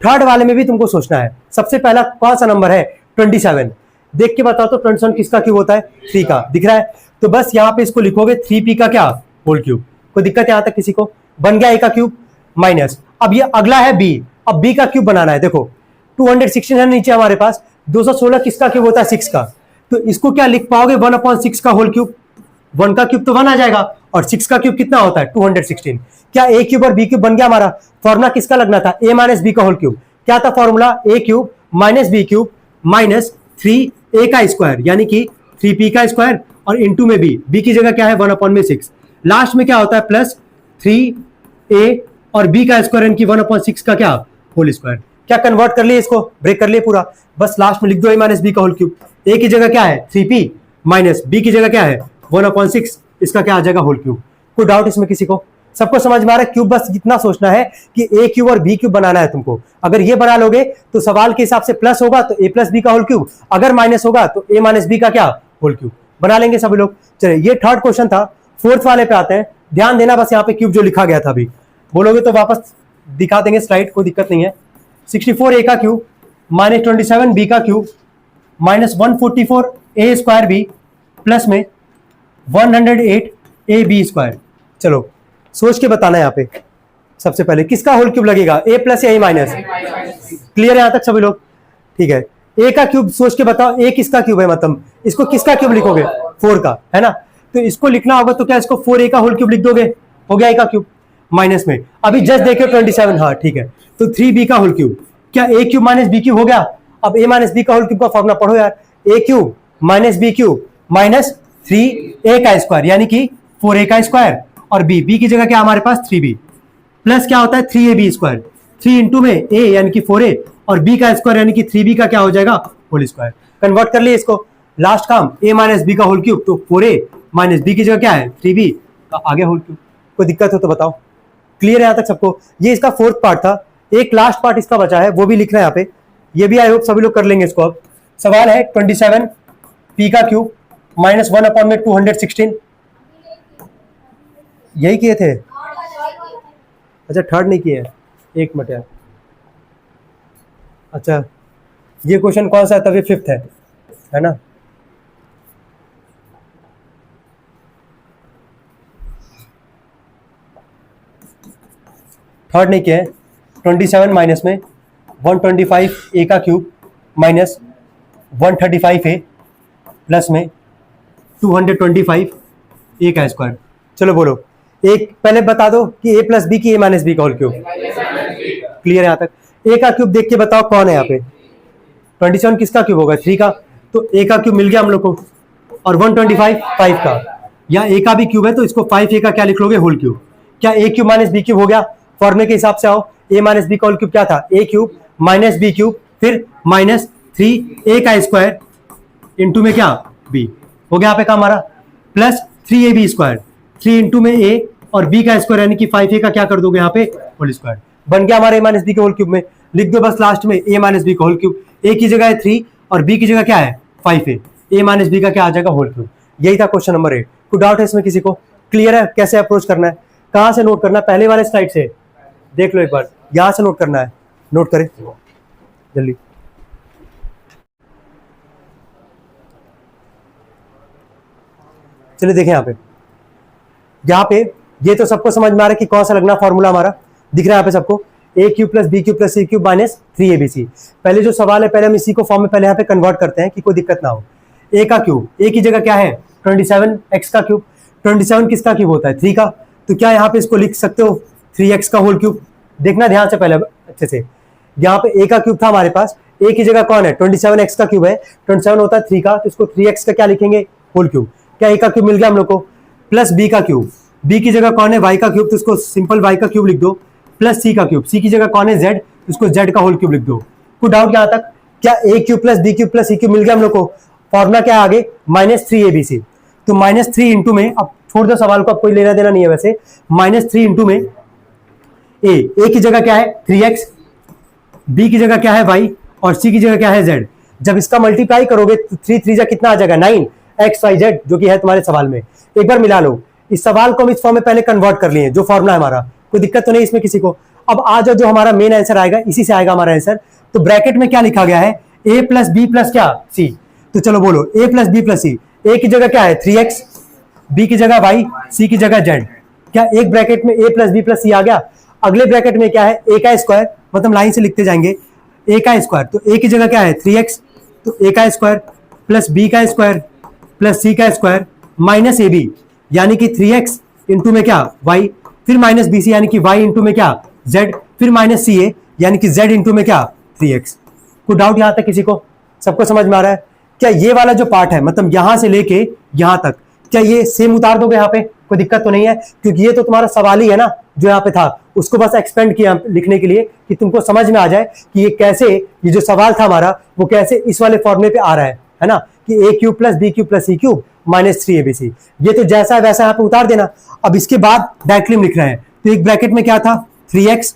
थर्ड वाले में भी तुमको सोचना है। सबसे पहला कौन सा नंबर है 27, देख के बताओ तो 27 किसका क्यूब होता है 3 का, दिख रहा है। तो बस यहाँ पे इसको लिखोगे 3p का क्या होल क्यूब। कोई दिक्कत यहाँ तक किसी को? बन गया a का क्यूब माइनस। अब ये अगला है b, अब b का क्यूब बनाना है। देखो 216 है नीचे हमारे पास, 216 किसका क्यूब होता है 6 का, तो इसको क्या लिख पाओगे 1/6 का होल क्यूब। 1 का क्यूब तो 1 आ जाएगा और 6 का क्यूब कितना होता है 216। क्या a क्यूब और b क्यूब बन गया हमारा। फॉर्मूला किसका लगना था a माइनस बी का होल क्यूब। क्या था formula, a cube minus B cube minus 3a का स्क्वायर, यानी कि 3p का स्क्वायर और इंटू में b की जगह क्या है 1/6। लास्ट में क्या होता है प्लस 3a और b का स्क्वायर यानी कि 1/6 का क्या होल स्क्वायर। क्या कन्वर्ट कर लिए, इसको ब्रेक कर लिए पूरा। बस लास्ट में लिख दो a माइनस बी का होल क्यूब। a की जगह क्या है 3p माइनस b की जगह क्या है 1/6, इसका क्या आ जाएगा होल क्यूब। कोई डाउट इसमें किसी को? सबको समझ में आ रहा है? क्यूब बस इतना सोचना है कि a क्यूब और b क्यूब बनाना है तुमको। अगर ये बना लोगे तो सवाल के हिसाब से प्लस होगा तो a प्लस बी का होल क्यूब, अगर माइनस होगा तो a माइनस बी का क्या होल क्यूब। बना लेंगे सभी लोग। चलिए ये थर्ड क्वेश्चन था। फोर्थ वाले पे आते हैं। ध्यान देना बस यहाँ पे क्यूब जो लिखा गया था, अभी बोलोगे तो वापस दिखा देंगे स्लाइड, कोई दिक्कत नहीं है। 64 a का क्यूब माइनस 27 b का cube minus 144 a square b plus में 108 a b स्क्वायर। चलो सोच के बताना है यहाँ पे। सबसे पहले किसका होल क्यूब लगेगा, a प्लस या a माइनस। क्लियर है यहाँ तक सभी लोग? ठीक है, a का क्यूब सोच के बताओ, a किसका क्यूब है, मतलब इसको किसका क्यूब लिखोगे 4 का, है ना। तो इसको लिखना होगा तो क्या इसको 4a का होल क्यूब लिख दोगे, हो गया a का क्यूब माइनस में। अभी जस्ट देखिए 27, हाँ ठीक है। तो 3b का होल क्यूब, क्या a cube minus b cube हो गया। अब a माइनस b का होल क्यूब का फॉर्मूला पढ़ो यार, a cube minus b cube minus 3a का स्क्वायर यानी कि 4a का स्क्वायर और b की जगह क्या हमारे पास 3b प्लस क्या होता है 3ab स्क्वायर। 3 इंटू में a यानी कि 4a और b का स्क्वायर यानी कि 3b का क्या हो जाएगा होल स्क्वायर। कन्वर्ट कर लिए इसको। लास्ट काम a माइनस बी का होल क्यूब, तो 4a माइनस b की जगह क्या है 3b का आगे होल क्यूब। कोई दिक्कत हो तो बताओ। क्लियर है यहाँ तक सबको? ये इसका फोर्थ पार्ट था। एक लास्ट पार्ट इसका बचा है, वो भी लिखना है यहाँ पे। ये भी आई होप सभी लोग कर लेंगे इसको। अब सवाल है 27 p का क्यूब माइनस 1/216। यही किए थे? अच्छा थर्ड नहीं किए। एक मिनट यार। अच्छा, ये क्वेश्चन कौन सा है? तभी फिफ्थ है ना? थर्ड नहीं किया है। 27 माइनस में 125 ए का क्यूब माइनस 135 ए प्लस में 225 ए का स्क्वायर। चलो बोलो, एक पहले बता दो कि ए प्लस बी की ए माइनस बी का होल क्यूब। क्लियर है यहाँ तक? ए का क्यूब देख के बताओ कौन है यहाँ पे? 27 किसका क्यूब होगा? 3 का। तो ए का क्यूब मिल गया हम लोग को, और 125 5 का। या ए का भी क्यूब है तो इसको 5 ए का क्या लिख लोगे? Whole cube. क्या ए क्यूब माइनस बी क्यूब हो गया? फॉर्मूले के हिसाब से आओ, ए माइनस बी का होल क्यूब क्या था? ए क्यूब माइनस बी क्यूब फिर माइनस 3 ए का स्क्वायर इंटू में क्या? बी। हो गया यहाँ पे काम हमारा, प्लस 3ab स्क्वायर, 3 इंटू में ए और बी का स्क्वायर यानी कि 5a का क्या कर दोगे यहाँ पे? Whole square. बन गया हमारे ए माइनस बी के होल क्यूब में। लिख दो बस लास्ट में ए माइनस बी का होल क्यूब। ए की जगह है 3 और बी की जगह क्या है? 5a। ए माइनस बी का क्या आ जाएगा? Whole cube. यही था क्वेश्चन नंबर 8। कोई डाउट है इसमें किसी को? क्लियर है कैसे अप्रोच करना है? कहाँ से नोट करना है? पहले वाले स्लाइड से देख लो एक बार, यहां से नोट करना है। नोट करें जल्दी। चलिए देखें यहाँ पे ये तो सबको समझ में आ रहा है कि कौन सा लगना फॉर्मूला हमारा दिख रहा है यहाँ पे सबको? A cube plus B cube plus C cube minus 3abc। पहले जो सवाल है पहले हम इसी को फॉर्म में पहले यहाँ पे कन्वर्ट करते हैं कि कोई दिक्कत ना हो। ए का क्यूब, ए की जगह क्या है? 27 एक्स का क्यूब। 27 किसका क्यूब होता है? 3 का। तो क्या यहाँ पे इसको लिख सकते हो 3x का होल क्यूब? देखना ध्यान से पहले अच्छे से। यहाँ पे ए का क्यूब था हमारे पास, ए की जगह कौन है? 27x का क्यूब है। 27 होता है 3 का, तो इसको 3x का क्या लिखेंगे? Whole cube. क्या ए का क्यूब मिल गया हम लोग को? प्लस बी का क्यूब, बी की जगह कौन है? y का क्यूब, तो इसको सिंपल y का क्यूब लिख दो। प्लस सी का क्यूब, सी की जगह कौन है? z, तो इसको z का होल क्यूब लिख दो। कोई डाउट यहाँ तक? क्या ए cube plus B cube plus सी क्यूब मिल गया हम लोग को? फॉर्मूला क्या है आगे? -3abc। तो -3 इंटू में, अब छोड़ दो सवाल को, अब कोई लेना देना नहीं है वैसे। -3 इंटू में ए की जगह क्या है? 3x, बी की जगह क्या है? y, और सी की जगह क्या है? z। जब इसका मल्टीप्लाई करोगे तो 3 3 जा कितना आ जाएगा? 9 x y z, जो कि है तुम्हारे सवाल में। एक बार मिला लो। इस सवाल को हम इस फॉर्म में पहले कन्वर्ट कर लिए, जो फॉर्मूला है हमारा। कोई दिक्कत तो नहीं इसमें किसी को? अब आ जाओ, जो हमारा मेन आंसर आएगा इसी से आएगा हमारा आंसर। तो ब्रैकेट में क्या लिखा गया है? a प्लस बी प्लस क्या? c। तो चलो बोलो, a प्लस बी प्लस सी। ए की जगह क्या है? 3x, बी की जगह y, सी की जगह z। क्या एक ब्रैकेट में a प्लस बी प्लस सी आ गया? अगले ब्रैकेट में क्या है? a का स्क्वायर, मतलब लाइन से लिखते जाएंगे, a का स्क्वायर। तो a की जगह क्या है? 3x, तो a का स्क्वायर प्लस b का स्क्वायर प्लस c का स्क्वायर माइनस ab, यानी कि 3x इंटू में क्या? y, फिर माइनस bc यानी कि y इंटू में क्या? z, फिर माइनस ca यानी कि z इंटू में क्या? 3x। कोई डाउट यहां तक किसी को? सबको समझ में आ रहा है? क्या ये वाला जो पार्ट है, मतलब यहां से लेके यहां तक, क्या ये सेम उतार दोगे यहाँ पे? कोई दिक्कत तो नहीं है, क्योंकि ये तो तुम्हारा सवाल ही है ना जो यहाँ पे था। उसको बस एक्सपेंड किया लिखने के लिए कि तुमको समझ में आ जाए कि ये कैसे, ये जो सवाल था हमारा वो कैसे इस वाले फॉर्मूले पे आ रहा है ना? कि A cube plus B cube plus C cube minus 3abc। ये तो जैसा है वैसा यहाँ पे उतार देना। अब इसके बाद डायरेक्टली लिख रहे हैं, तो एक ब्रैकेट में क्या था? 3x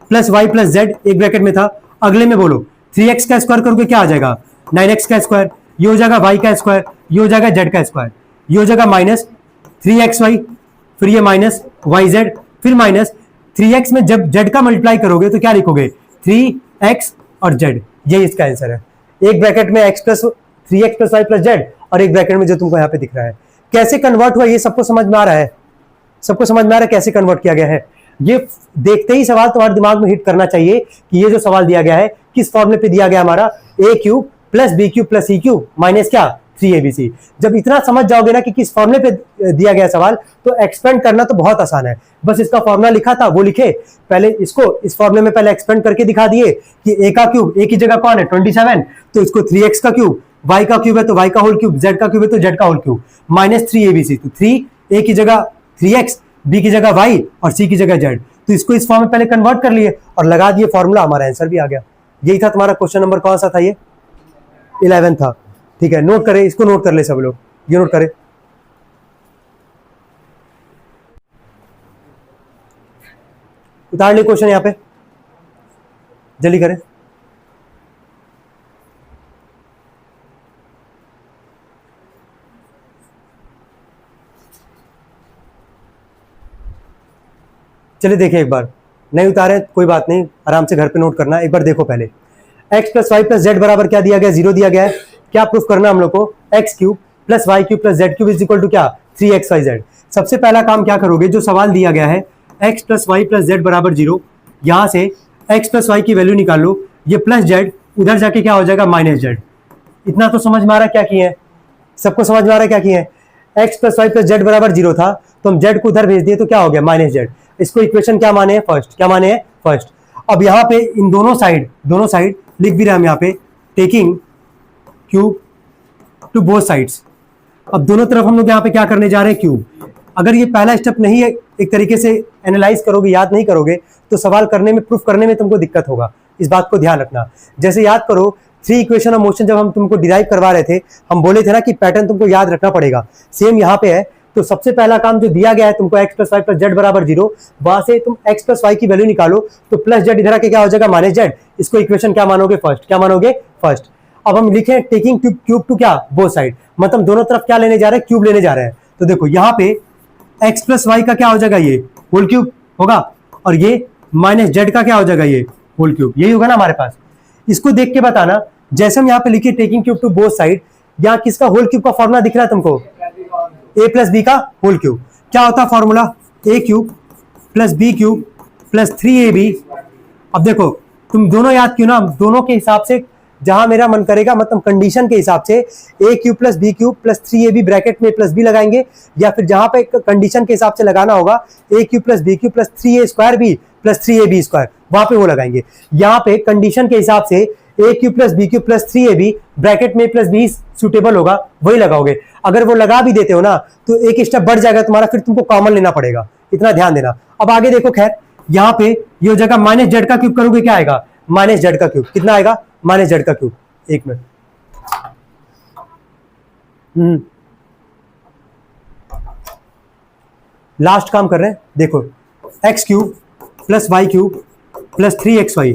plus Y plus z एक ब्रैकेट में था। अगले में बोलो 3x का स्क्वायर करोगे क्या आ जाएगा? 9x का स्क्वायर। ये हो जाएगा y का स्क्वायर, ये हो जाएगा z का स्क्वायर, ये हो जाएगा माइनस 3xy, फिर ये माइनस yz, फिर माइनस 3x में जब z का मल्टीप्लाई करोगे तो क्या लिखोगे? 3x और z। ये इसका आंसर है। एक ब्रैकेट में x plus 3x plus Y plus z, और एक ब्रैकेट में जो तुमको यहाँ पे दिख रहा है। कैसे कन्वर्ट हुआ ये सबको समझ में आ रहा है? सबको समझ में आ रहा है कैसे कन्वर्ट किया गया है? ये देखते ही सवाल तुम्हारे दिमाग में हिट करना चाहिए कि ये जो सवाल दिया गया है किस फॉर्मूले पे दिया गया हमारा? A cube plus B cube plus C cube minus क्या? 3abc। जब इतना समझ जाओगे ना कि किस फॉर्मूले पे दिया गया सवाल, तो एक्सपेंड करना तो बहुत आसान है। बस इसका फॉर्मूला लिखा था वो लिखे, पहले इसको इस फॉर्मूले में पहले एक्सपेंड करके दिखा दिए कि ए का क्यूब, ए की जगह कौन है? 27, तो इसको 3x का क्यूब, y का क्यूब है तो y का होल क्यूब, z का क्यूब है तो z का होल क्यूब माइनस 3abc। तो 3 ए की जगह 3x, बी की जगह y और c की जगह z। तो इसको इस फॉर्म में पहले कन्वर्ट कर लिए और लगा दिए फॉर्मूला, हमारा आंसर भी आ गया। यही था तुम्हारा क्वेश्चन नंबर कौन सा था? ये 11 था। ठीक है, नोट करें, इसको नोट कर ले सब लोग, ये नोट करें। उतार ले क्वेश्चन यहाँ पे, जल्दी करें। चलिए देखिए एक बार, नहीं उतारे कोई बात नहीं, आराम से घर पे नोट करना, एक बार देखो पहले। x plus Y plus z बराबर क्या दिया गया, 0 दिया गया है। क्या प्रूफ करना हम लोग को, x cube plus Y cube plus Z cube is equal to क्या, 3xyz। सबसे पहला काम क्या करोगे, जो सवाल दिया गया है x plus Y plus z बराबर 0, यहां से x प्लस वाई की वैल्यू निकालो, ये प्लस जेड उधर जाके क्या हो जाएगा, माइनस जेड। इतना तो समझ में आ रहा है क्या किए हैं, सबको समझ में आ रहा है क्या किए हैं। x plus Y plus z बराबर 0 था, तो हम जेड को उधर भेज दिए तो क्या हो गया, माइनस जेड। इसको इक्वेशन क्या माने हैं, फर्स्ट। क्या माने हैं, फर्स्ट। अब यहाँ पे इन दोनों साइड लिख भी रहे हम यहाँ पे, taking cube two both sides. अब दोनों तरफ हम लोग यहाँ पे क्या करने जा रहे हैं, क्यूब। अगर ये पहला स्टेप नहीं है, एक तरीके से एनालाइज करोगे, याद नहीं करोगे, तो सवाल करने में, प्रूफ करने में तुमको दिक्कत होगा। इस बात को ध्यान रखना। जैसे याद करो 3 इक्वेशन ऑफ मोशन जब हम तुमको डिराइव करवा रहे थे, हम बोले थे ना कि पैटर्न तुमको याद रखना पड़ेगा। सेम यहाँ पे है। तो सबसे पहला काम जो दिया गया है तुमको, x plus Y plus z बराबर 0, वहां से तुम x प्लस वाई की वैल्यू निकालो, तो प्लस जेड इधर आके क्या हो जाएगा, माइनस जेड। इसको इक्वेशन क्या मानोगे, फर्स्ट। क्या मानोगे, फर्स्ट। अब हम लिखे टेकिंग क्यूब टू क्या, बोथ साइड, मतलब दोनों तरफ क्या लेने जा रहे हैं, क्यूब लेने जा रहे हैं। तो देखो यहाँ पे x प्लस वाई का क्या हो जाएगा, ये होल क्यूब होगा, और ये माइनस जेड का क्या हो जाएगा, ये होल क्यूब। यही होगा ना हमारे पास। इसको देख के बताना, जैसे हम यहाँ पे लिखे taking cube two both side, यहाँ किसका होल क्यूब का फॉर्मूला दिख रहा है तुमको, a प्लस बी का होल क्यूब। क्या होता है formula, a cube plus B cube plus 3ab। अब देखो तुम दोनों याद क्यों ना, दोनों के हिसाब से जहां मेरा मन करेगा, मतलब कंडीशन के हिसाब से a cube plus B cube plus 3ab bracket में प्लस बी लगाएंगे, या फिर जहां पे कंडीशन के हिसाब से लगाना होगा a cube plus B cube plus 3a square B plus 3ab square, वहां पे वो लगाएंगे। यहाँ पे कंडीशन के हिसाब से a cube plus B cube plus 3ab bracket में प्लस बी सुटेबल होगा, वही लगाओगे। अगर वो लगा भी देते हो ना, तो एक स्टेप बढ़ जाएगा तुम्हारा, फिर तुमको कॉमन लेना पड़ेगा, इतना ध्यान देना। अब आगे देखो, खैर यहाँ पे ये हो जाएगा माइनस जेड का क्यूब करोगे, क्या आएगा, माइनस जेड का क्यूब। कितना आएगा, माइनस जेड का क्यूब। एक मिनट, लास्ट काम कर रहे हैं, देखो x cube plus Y cube plus 3xy।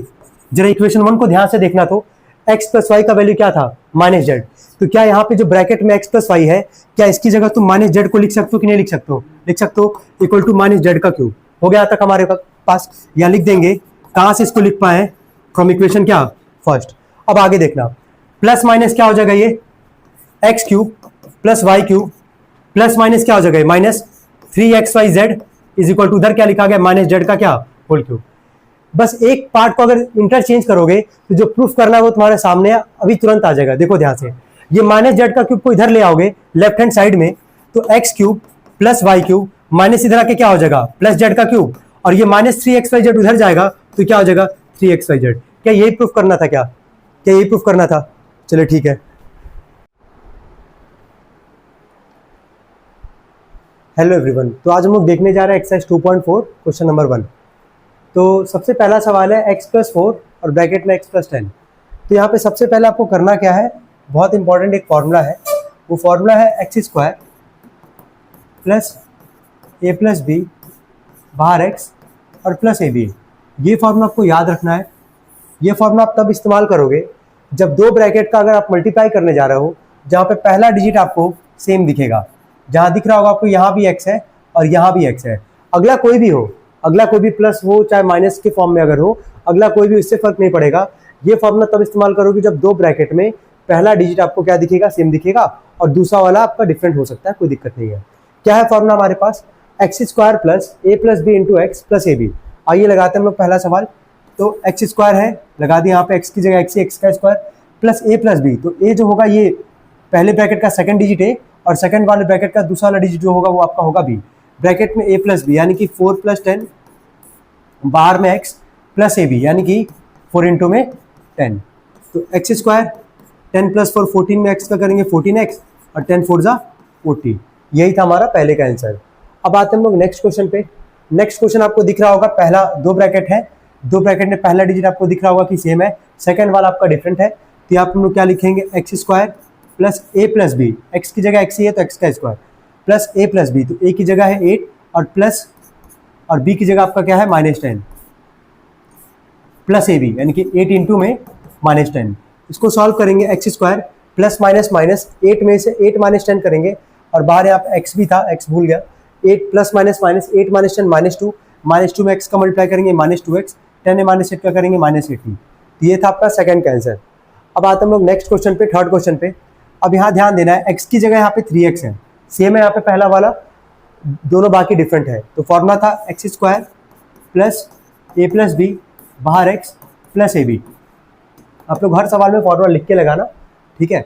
जरा इक्वेशन 1 को ध्यान से देखना, तो x प्लस वाई का वैल्यू क्या था, माइनस जेड। तो क्या यहाँ पे जो ब्रैकेट में x प्लस वाई है, क्या इसकी जगह तुम माइनस जेड को लिख सकते हो कि नहीं लिख सकते हो, लिख सकते हो, इक्वल टू माइनस जेड का क्यूब। हो गया तक हमारे पास, यहाँ लिख देंगे। कहाँ से इसको लिख पाए, फ्रॉम इक्वेशन क्या, फर्स्ट। अब आगे देखना, प्लस माइनस क्या हो जाएगा, ये x cube plus Y cube plus minus क्या हो जाएगा, minus 3xyz is equal to उधर क्या लिखा गया, माइनस जेड का क्या, होल क्यूब। बस एक पार्ट को अगर इंटरचेंज करोगे तो जो प्रूफ करना है वो तुम्हारे सामने अभी तुरंत आ जाएगा। देखो ध्यान से, ये माइनस जेड का क्यूब को इधर ले आओगे लेफ्ट हैंड साइड में, तो x cube plus Y cube minus इधर आके क्या हो जाएगा, प्लस जेड का क्यूब, और ये माइनस 3xyz उधर जाएगा तो क्या हो जाएगा, 3xyz। क्या यही प्रूफ करना था, क्या यही प्रूफ करना था। चलो ठीक है। हेलो एवरीवन, तो आज हम लोग देखने जा रहे हैं एक्सरसाइज 2.4 क्वेश्चन नंबर 1। तो सबसे पहला सवाल है x प्लस 4 और ब्रैकेट में x प्लस 10। तो यहाँ पे सबसे पहले आपको करना क्या है, बहुत इंपॉर्टेंट एक फॉर्मूला है, वो फॉर्मूला है x square plus A plus b बाहर x और प्लस ए बी। ये फॉर्मूला आपको याद रखना है। ये फॉर्मूला आप तब इस्तेमाल करोगे जब दो ब्रैकेट का अगर आप मल्टीप्लाई करने जा रहे हो, जहाँ पे पहला डिजिट आपको सेम दिखेगा। जहाँ दिख रहा होगा आपको यहाँ भी x है और यहाँ भी x है, अगला कोई भी हो, अगला कोई भी प्लस हो चाहे माइनस के फॉर्म में अगर हो, अगला कोई भी, इससे फर्क नहीं पड़ेगा। ये फॉर्मूला तब इस्तेमाल करोगे जब दो ब्रैकेट में पहला डिजिट आपको क्या दिखेगा, सेम दिखेगा, और दूसरा वाला आपका डिफरेंट हो सकता है, कोई दिक्कत नहीं है। क्या है फॉर्मूला हमारे पास, X square plus A plus B into x plus A B. आइए लगाते हैं हम लोग पहला सवाल। तो एक्स स्क्वायर है, लगा दिया यहाँ पे, एक्स की जगह एक्स का square plus A plus B. तो ए जो होगा ये पहले ब्रैकेट का सेकंड डिजिट ए, और सेकंड वाले ब्रैकेट का दूसरा वाला डिजिट जो होगा वो आपका होगा बी। ब्रैकेट में ए प्लस बी यानी कि 4 प्लस 10, बाहर में x प्लस ए बी यानी कि 4 इंटू में 10। तो एक्स स्क्वायर 10 प्लस 4 14 में x का करेंगे 14x, और 10 4 जा 40। यही था हमारा पहले का आंसर। अब आते हैं हम लोग नेक्स्ट क्वेश्चन पे। नेक्स्ट क्वेश्चन आपको दिख रहा होगा, पहला दो ब्रैकेट है, दो ब्रैकेट में पहला डिजिट आपको दिख रहा होगा कि सेम है, सेकंड वाला आपका डिफरेंट है। तो यहाँ पर हम लोग क्या लिखेंगे, x square plus A plus B, x की जगह एक्स ही है तो एक्स का square, plus A plus B, तो ए की जगह है 8 और प्लस, और बी की जगह आपका क्या है -10, प्लस ए बी यानी कि 8 इंटू में -10। इसको सॉल्व करेंगे, x square plus minus minus 8 में से 8 - 10 करेंगे, और बाहर यहाँ पे एक्स भी था, एक्स भूल गया, 8 प्लस माइनस माइनस 8 - 10 -2, -2 में x का मल्टीप्लाई करेंगे -2x, 10 में -8 का करेंगे -18। ये था आपका सेकंड का आंसर। अब आते हम लोग नेक्स्ट क्वेश्चन पे, थर्ड क्वेश्चन पे। अब यहाँ ध्यान देना है, x की जगह यहाँ पे 3x है, सेम है यहाँ पे पहला वाला, दोनों बाकी डिफरेंट है। तो फॉर्मूला था x² plus a plus b बाहर x प्लस ए बी। आप लोग हर सवाल में फॉर्मूला लिख के लगाना, ठीक है।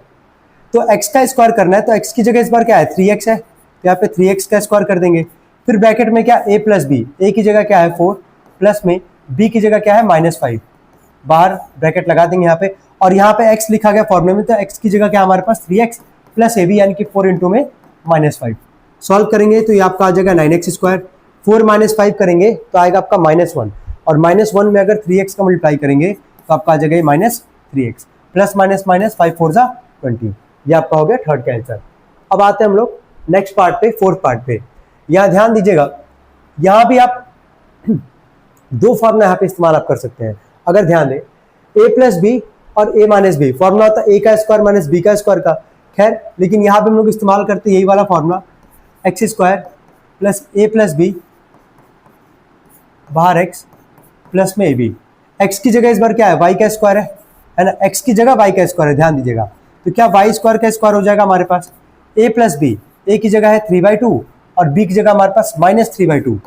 तो x का स्क्वायर करना है, तो x की जगह इस बार क्या है 3x है, तो यहाँ पे 3x का स्क्वायर कर देंगे। फिर ब्रैकेट में क्या a प्लस बी, a की जगह क्या है 4 प्लस में b की जगह क्या है -5, बाहर ब्रैकेट लगा देंगे यहाँ पे। और यहाँ पे x लिखा गया फॉर्मूले में, तो x की जगह क्या हमारे पास 3x प्लस ए बी यानी कि 4 इंटू में -5। सॉल्व करेंगे तो ये आपका आ जाएगा 9x², 4 -5 करेंगे तो आएगा आपका -1, और -1 में अगर 3x का मल्टीप्लाई करेंगे तो आपका आ जाएगा -3x, प्लस माइनस माइनस 5 4 जा 20। ये आपका हो गया थर्ड का आंसर। अब आते हैं हम लोग नेक्स्ट पार्ट पे, फोर्थ पार्ट पे। यहाँ ध्यान दीजिएगा, यहाँ भी आप दो फॉर्मूला यहाँ पे इस्तेमाल आप कर सकते हैं। अगर ध्यान दें, a प्लस बी और a माइनस बी, फॉर्मूला होता है a का स्क्वायर माइनस b का स्क्वायर का, खैर लेकिन यहाँ पे हम लोग इस्तेमाल करते हैं यही वाला formula, x² plus a plus b बाहर x प्लस में ab। x की जगह इस बार क्या है y का स्क्वायर है ना, x की जगह y का स्क्वायर है, ध्यान दीजिएगा। तो क्या y² का स्क्वायर हो जाएगा हमारे पास, a प्लस बी, a की जगह है 3/2 और b की जगह हमारे पास -3/2,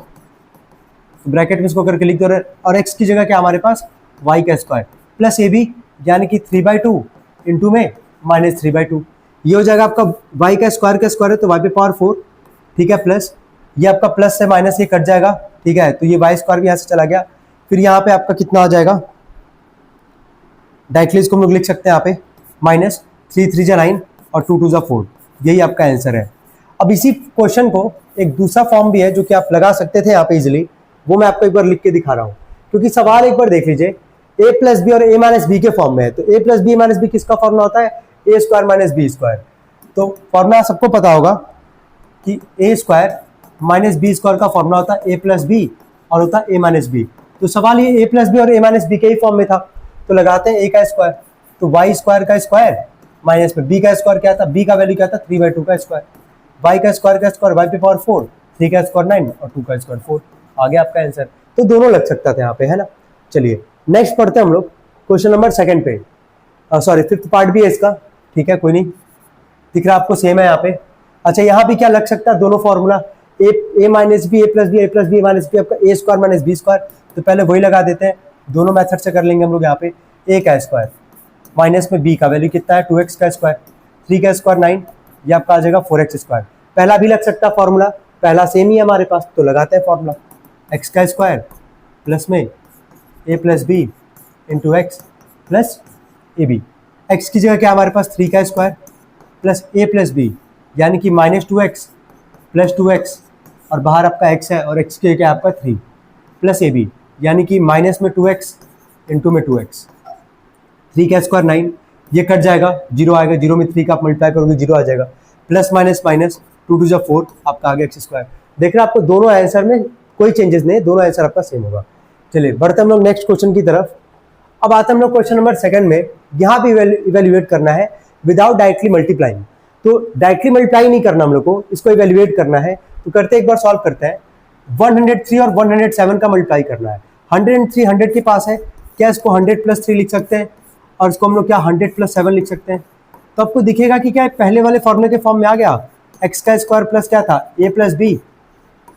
तो ब्रैकेट में इसको करके लिख दो। और x की जगह क्या हमारे पास y का स्क्वायर प्लस ए बी यानी कि 3/2 इंटू में -3/2। ये हो जाएगा आपका y का स्क्वायर है तो y पे पावर 4, ठीक है, प्लस ये आपका प्लस से माइनस ये कट जाएगा, ठीक है, तो ये y² भी यहाँ से चला गया। फिर यहाँ पे आपका कितना आ जाएगा, डायरेक्टली इसको हम लोग लिख सकते हैं यहाँ पे -3 3 जा 9 और 2 2 जा 4, यही आपका आंसर है। अब इसी क्वेश्चन को एक दूसरा फॉर्म भी है जो कि आप लगा सकते थे यहाँ पे इजिली, वो मैं आपको एक बार लिख के दिखा रहा हूँ, क्योंकि सवाल एक बार देख लीजिए, a प्लस बी और a माइनस बी के फॉर्म में है। तो a plus b minus b किसका फॉर्मूला होता है, a² माइनस b²। तो फॉर्मूला सबको पता होगा कि a² माइनस b² का फॉर्मूला होता है a प्लस बी और होता है a माइनस बी। तो सवाल ये a प्लस बी और a माइनस बी के ही फॉर्म में था, तो लगाते हैं a का स्क्वायर, तो y² का स्क्वायर माइनस में b का स्क्वायर क्या था, b का वैल्यू क्या था 3/2 का स्क्वायर, y का स्क्वायर y पे पावर 4, 3 का स्क्वायर 9 और 2 का स्क्वायर 4, आ गया आपका आंसर। तो दोनों लग सकता था यहाँ पे, है ना। चलिए नेक्स्ट पढ़ते हैं हम लोग क्वेश्चन नंबर सेकंड पे, सॉरी फिफ्थ पार्ट भी है इसका, ठीक है, कोई नहीं, दिख रहा आपको सेम है यहाँ पे। अच्छा यहाँ भी क्या लग सकता है, दोनों formula a minus b, a plus b minus b, आपका a² माइनस b², तो पहले वही लगा देते हैं, दोनों मेथड से कर लेंगे हम लोग। यहाँ पे a का स्क्वायर माइनस में b का वैल्यू कितना है 2x का स्क्वायर, 3 का स्क्वायर 9, ये आपका आ जाएगा 4x²। पहला भी लग सकता है फॉर्मूला, पहला सेम ही है हमारे पास, तो लगाते हैं फॉर्मूला x का स्क्वायर प्लस में a plus B into x plus A b. X की जगह क्या हमारे पास 3 का square plus a plus b यानी कि -2x प्लस 2x, और बाहर आपका x है और x की जगह आपका 3 प्लस ए बी यानी कि माइनस में 2x इंटू में 2x, 3 का स्क्वायर 9, ये कट जाएगा, 0 आएगा, 0 में 3 का आप मल्टीप्लाई करोगे 0 आ जाएगा, प्लस माइनस माइनस 2 2 जा 4, आपका आ गया x²। देख रहे हैं आपको दोनों आंसर में कोई चेंजेस नहीं, दोनों आंसर आपका सेम होगा। चलिए बढ़ते हम लोग नेक्स्ट क्वेश्चन की तरफ। अब आते हम लोग क्वेश्चन नंबर सेकंड में, यहाँ भी इवेल्युएट करना है विदाउट डायरेक्टली मल्टीप्लाइंग। तो डायरेक्टली मल्टीप्लाई नहीं करना हम लोग को, इसको इवेल्युएट करना है, तो करते एक बार सॉल्व करते हैं। 103 और 107 का मल्टीप्लाई करना है। 103 100 के पास है, क्या इसको 100 प्लस 3 लिख सकते हैं, और इसको हम लोग क्या 100 प्लस 7 लिख सकते हैं। तो आपको दिखेगा कि क्या पहले वाले फॉर्मूले के फॉर्म में आ गया, एक्स का स्क्वायर प्लस क्या था a प्लस बी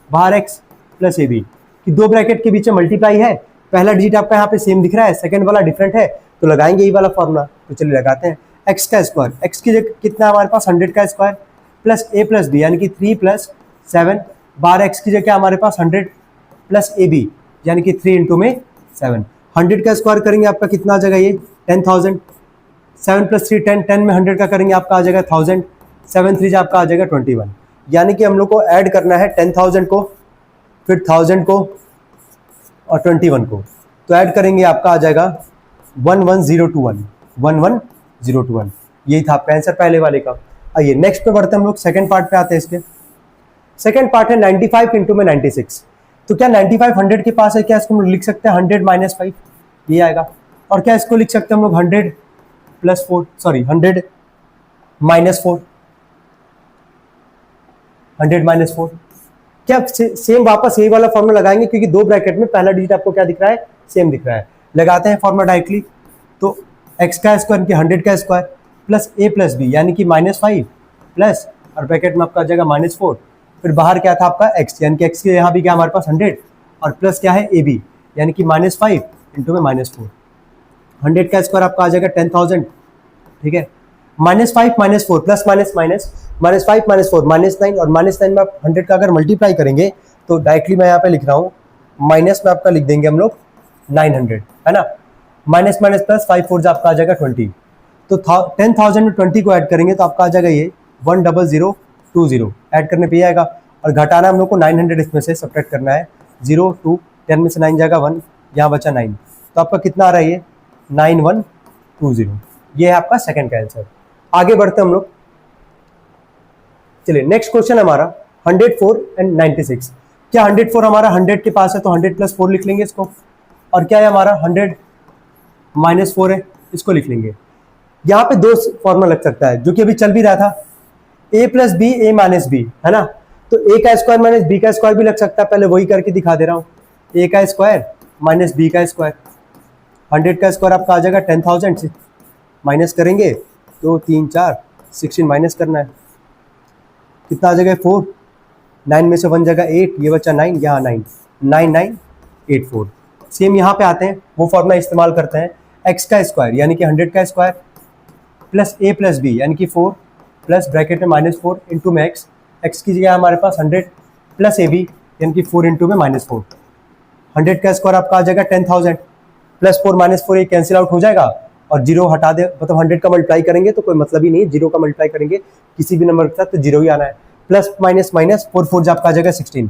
बाहर x प्लस ए बी, कि दो ब्रैकेट के बीच में मल्टीप्लाई है, पहला डिजिट आपका यहाँ पे सेम दिख रहा है, सेकंड वाला डिफरेंट है, तो लगाएंगे यही वाला फॉर्मूला। तो चलिए लगाते हैं, x का स्क्वायर, x की जगह कितना हमारे पास 100 का square plus a plus b यानी कि 3 प्लस 7, बाहर x की जगह हमारे पास 100 प्लस ए बी यानी कि 3 इंटू में 7। 100 का स्क्वायर करेंगे आपका कितना आ जाएगा, ये 10,000, 7 प्लस 3 10, 10 में 100 का करेंगे आपका आ जाएगा 1000, 7 3 आपका आ जाएगा 21, यानी कि हम लोग को ऐड करना है 10,000 को, फिर 1000 को और 21 को, तो ऐड करेंगे आपका आ जाएगा 11021, 11021। यही था आपका आंसर पहले वाले का। आइए नेक्स्ट पे बढ़ते हैं हम लोग, सेकंड पार्ट पे आते हैं। इसके सेकंड पार्ट है 95 इंटू में 96। तो क्या 95 100 के पास है, क्या इसको हम लिख सकते हैं 100 माइनस 5, ये आएगा। और क्या इसको लिख सकते हैं हम लोग 100 प्लस 4, सॉरी 100 माइनस 4, 100 माइनस 4। क्या सेम वापस यही वाला फॉर्मूला लगाएंगे, क्योंकि दो ब्रैकेट में पहला डिजिट आपको क्या दिख रहा है, सेम दिख रहा है। लगाते हैं फॉर्मूला डायरेक्टली। तो x का स्क्वायर की 100 का square plus a plus b यानी कि -5 प्लस और ब्रैकेट में आपका आ जाएगा -4, फिर बाहर क्या था आपका x यानी कि x के यहाँ भी क्या हमारे पास 100 और प्लस क्या है ab यानी कि -5 इंटू में -4। 100 का स्क्वायर आपका आ जाएगा 10,000, ठीक है। -5 -4 प्लस माइनस माइनस -5 -4 -9 और -9 में आप 100 का अगर मल्टीप्लाई करेंगे तो डायरेक्टली मैं यहाँ पे लिख रहा हूँ माइनस में आपका लिख देंगे हम लोग 900, है ना। माइनस माइनस प्लस 5 4 आपका आ जाएगा 20। तो 10,000 में 20 को ऐड करेंगे तो आपका आ जाएगा ये 10020 ऐड करने पे आएगा। और घटाना हम लोग को 900 इसमें से सब्ट्रैक्ट करना है। 0 2 10 में से 9 जाएगा 1, यहाँ बचा 9, तो आपका कितना आ रहा है ये 9120। ये है आपका सेकंड का आंसर। आगे बढ़ते हम लोग। चलिए नेक्स्ट क्वेश्चन हमारा 104 एंड 96। क्या 104 हमारा 100 के पास है तो 100 प्लस 4 लिख लेंगे इसको, और क्या है हमारा 100 माइनस 4 है, इसको लिख लेंगे। यहाँ पे दो फॉर्मूला लग सकता है जो कि अभी चल भी रहा था, a plus b a minus b, है ना। तो a का स्क्वायर माइनस b का स्क्वायर भी लग सकता है, पहले वही करके दिखा दे रहा हूँ। a का स्क्वायर माइनस b का स्क्वायर, 100 का स्क्वायर आपका आ जाएगा 10,000 से, माइनस करेंगे 2 3 4 16 माइनस करना है, कितना आ जाएगा 4, 9 में से 1 जगह 8, ये बचा 9, यहाँ 9, 9984। सेम यहाँ पे आते हैं, वो फॉर्मूला इस्तेमाल करते हैं। x का स्क्वायर यानी कि 100 का square plus a plus b यानी कि 4 प्लस ब्रैकेट में -4 इंटू में x की जगह हमारे पास 100 प्लस ab यानी कि 4 इंटू में -4। 100 का स्क्वायर आपका आ जाएगा 10,000 प्लस 4 -4, ये कैंसिल आउट हो जाएगा और जीरो हटा दे, मतलब 100 का मल्टीप्लाई करेंगे तो कोई मतलब ही नहीं, जीरो का मल्टीप्लाई करेंगे किसी भी नंबर के साथ तो जीरो ही आना है। प्लस माइनस माइनस 4 4 आपका आ जाएगा 16,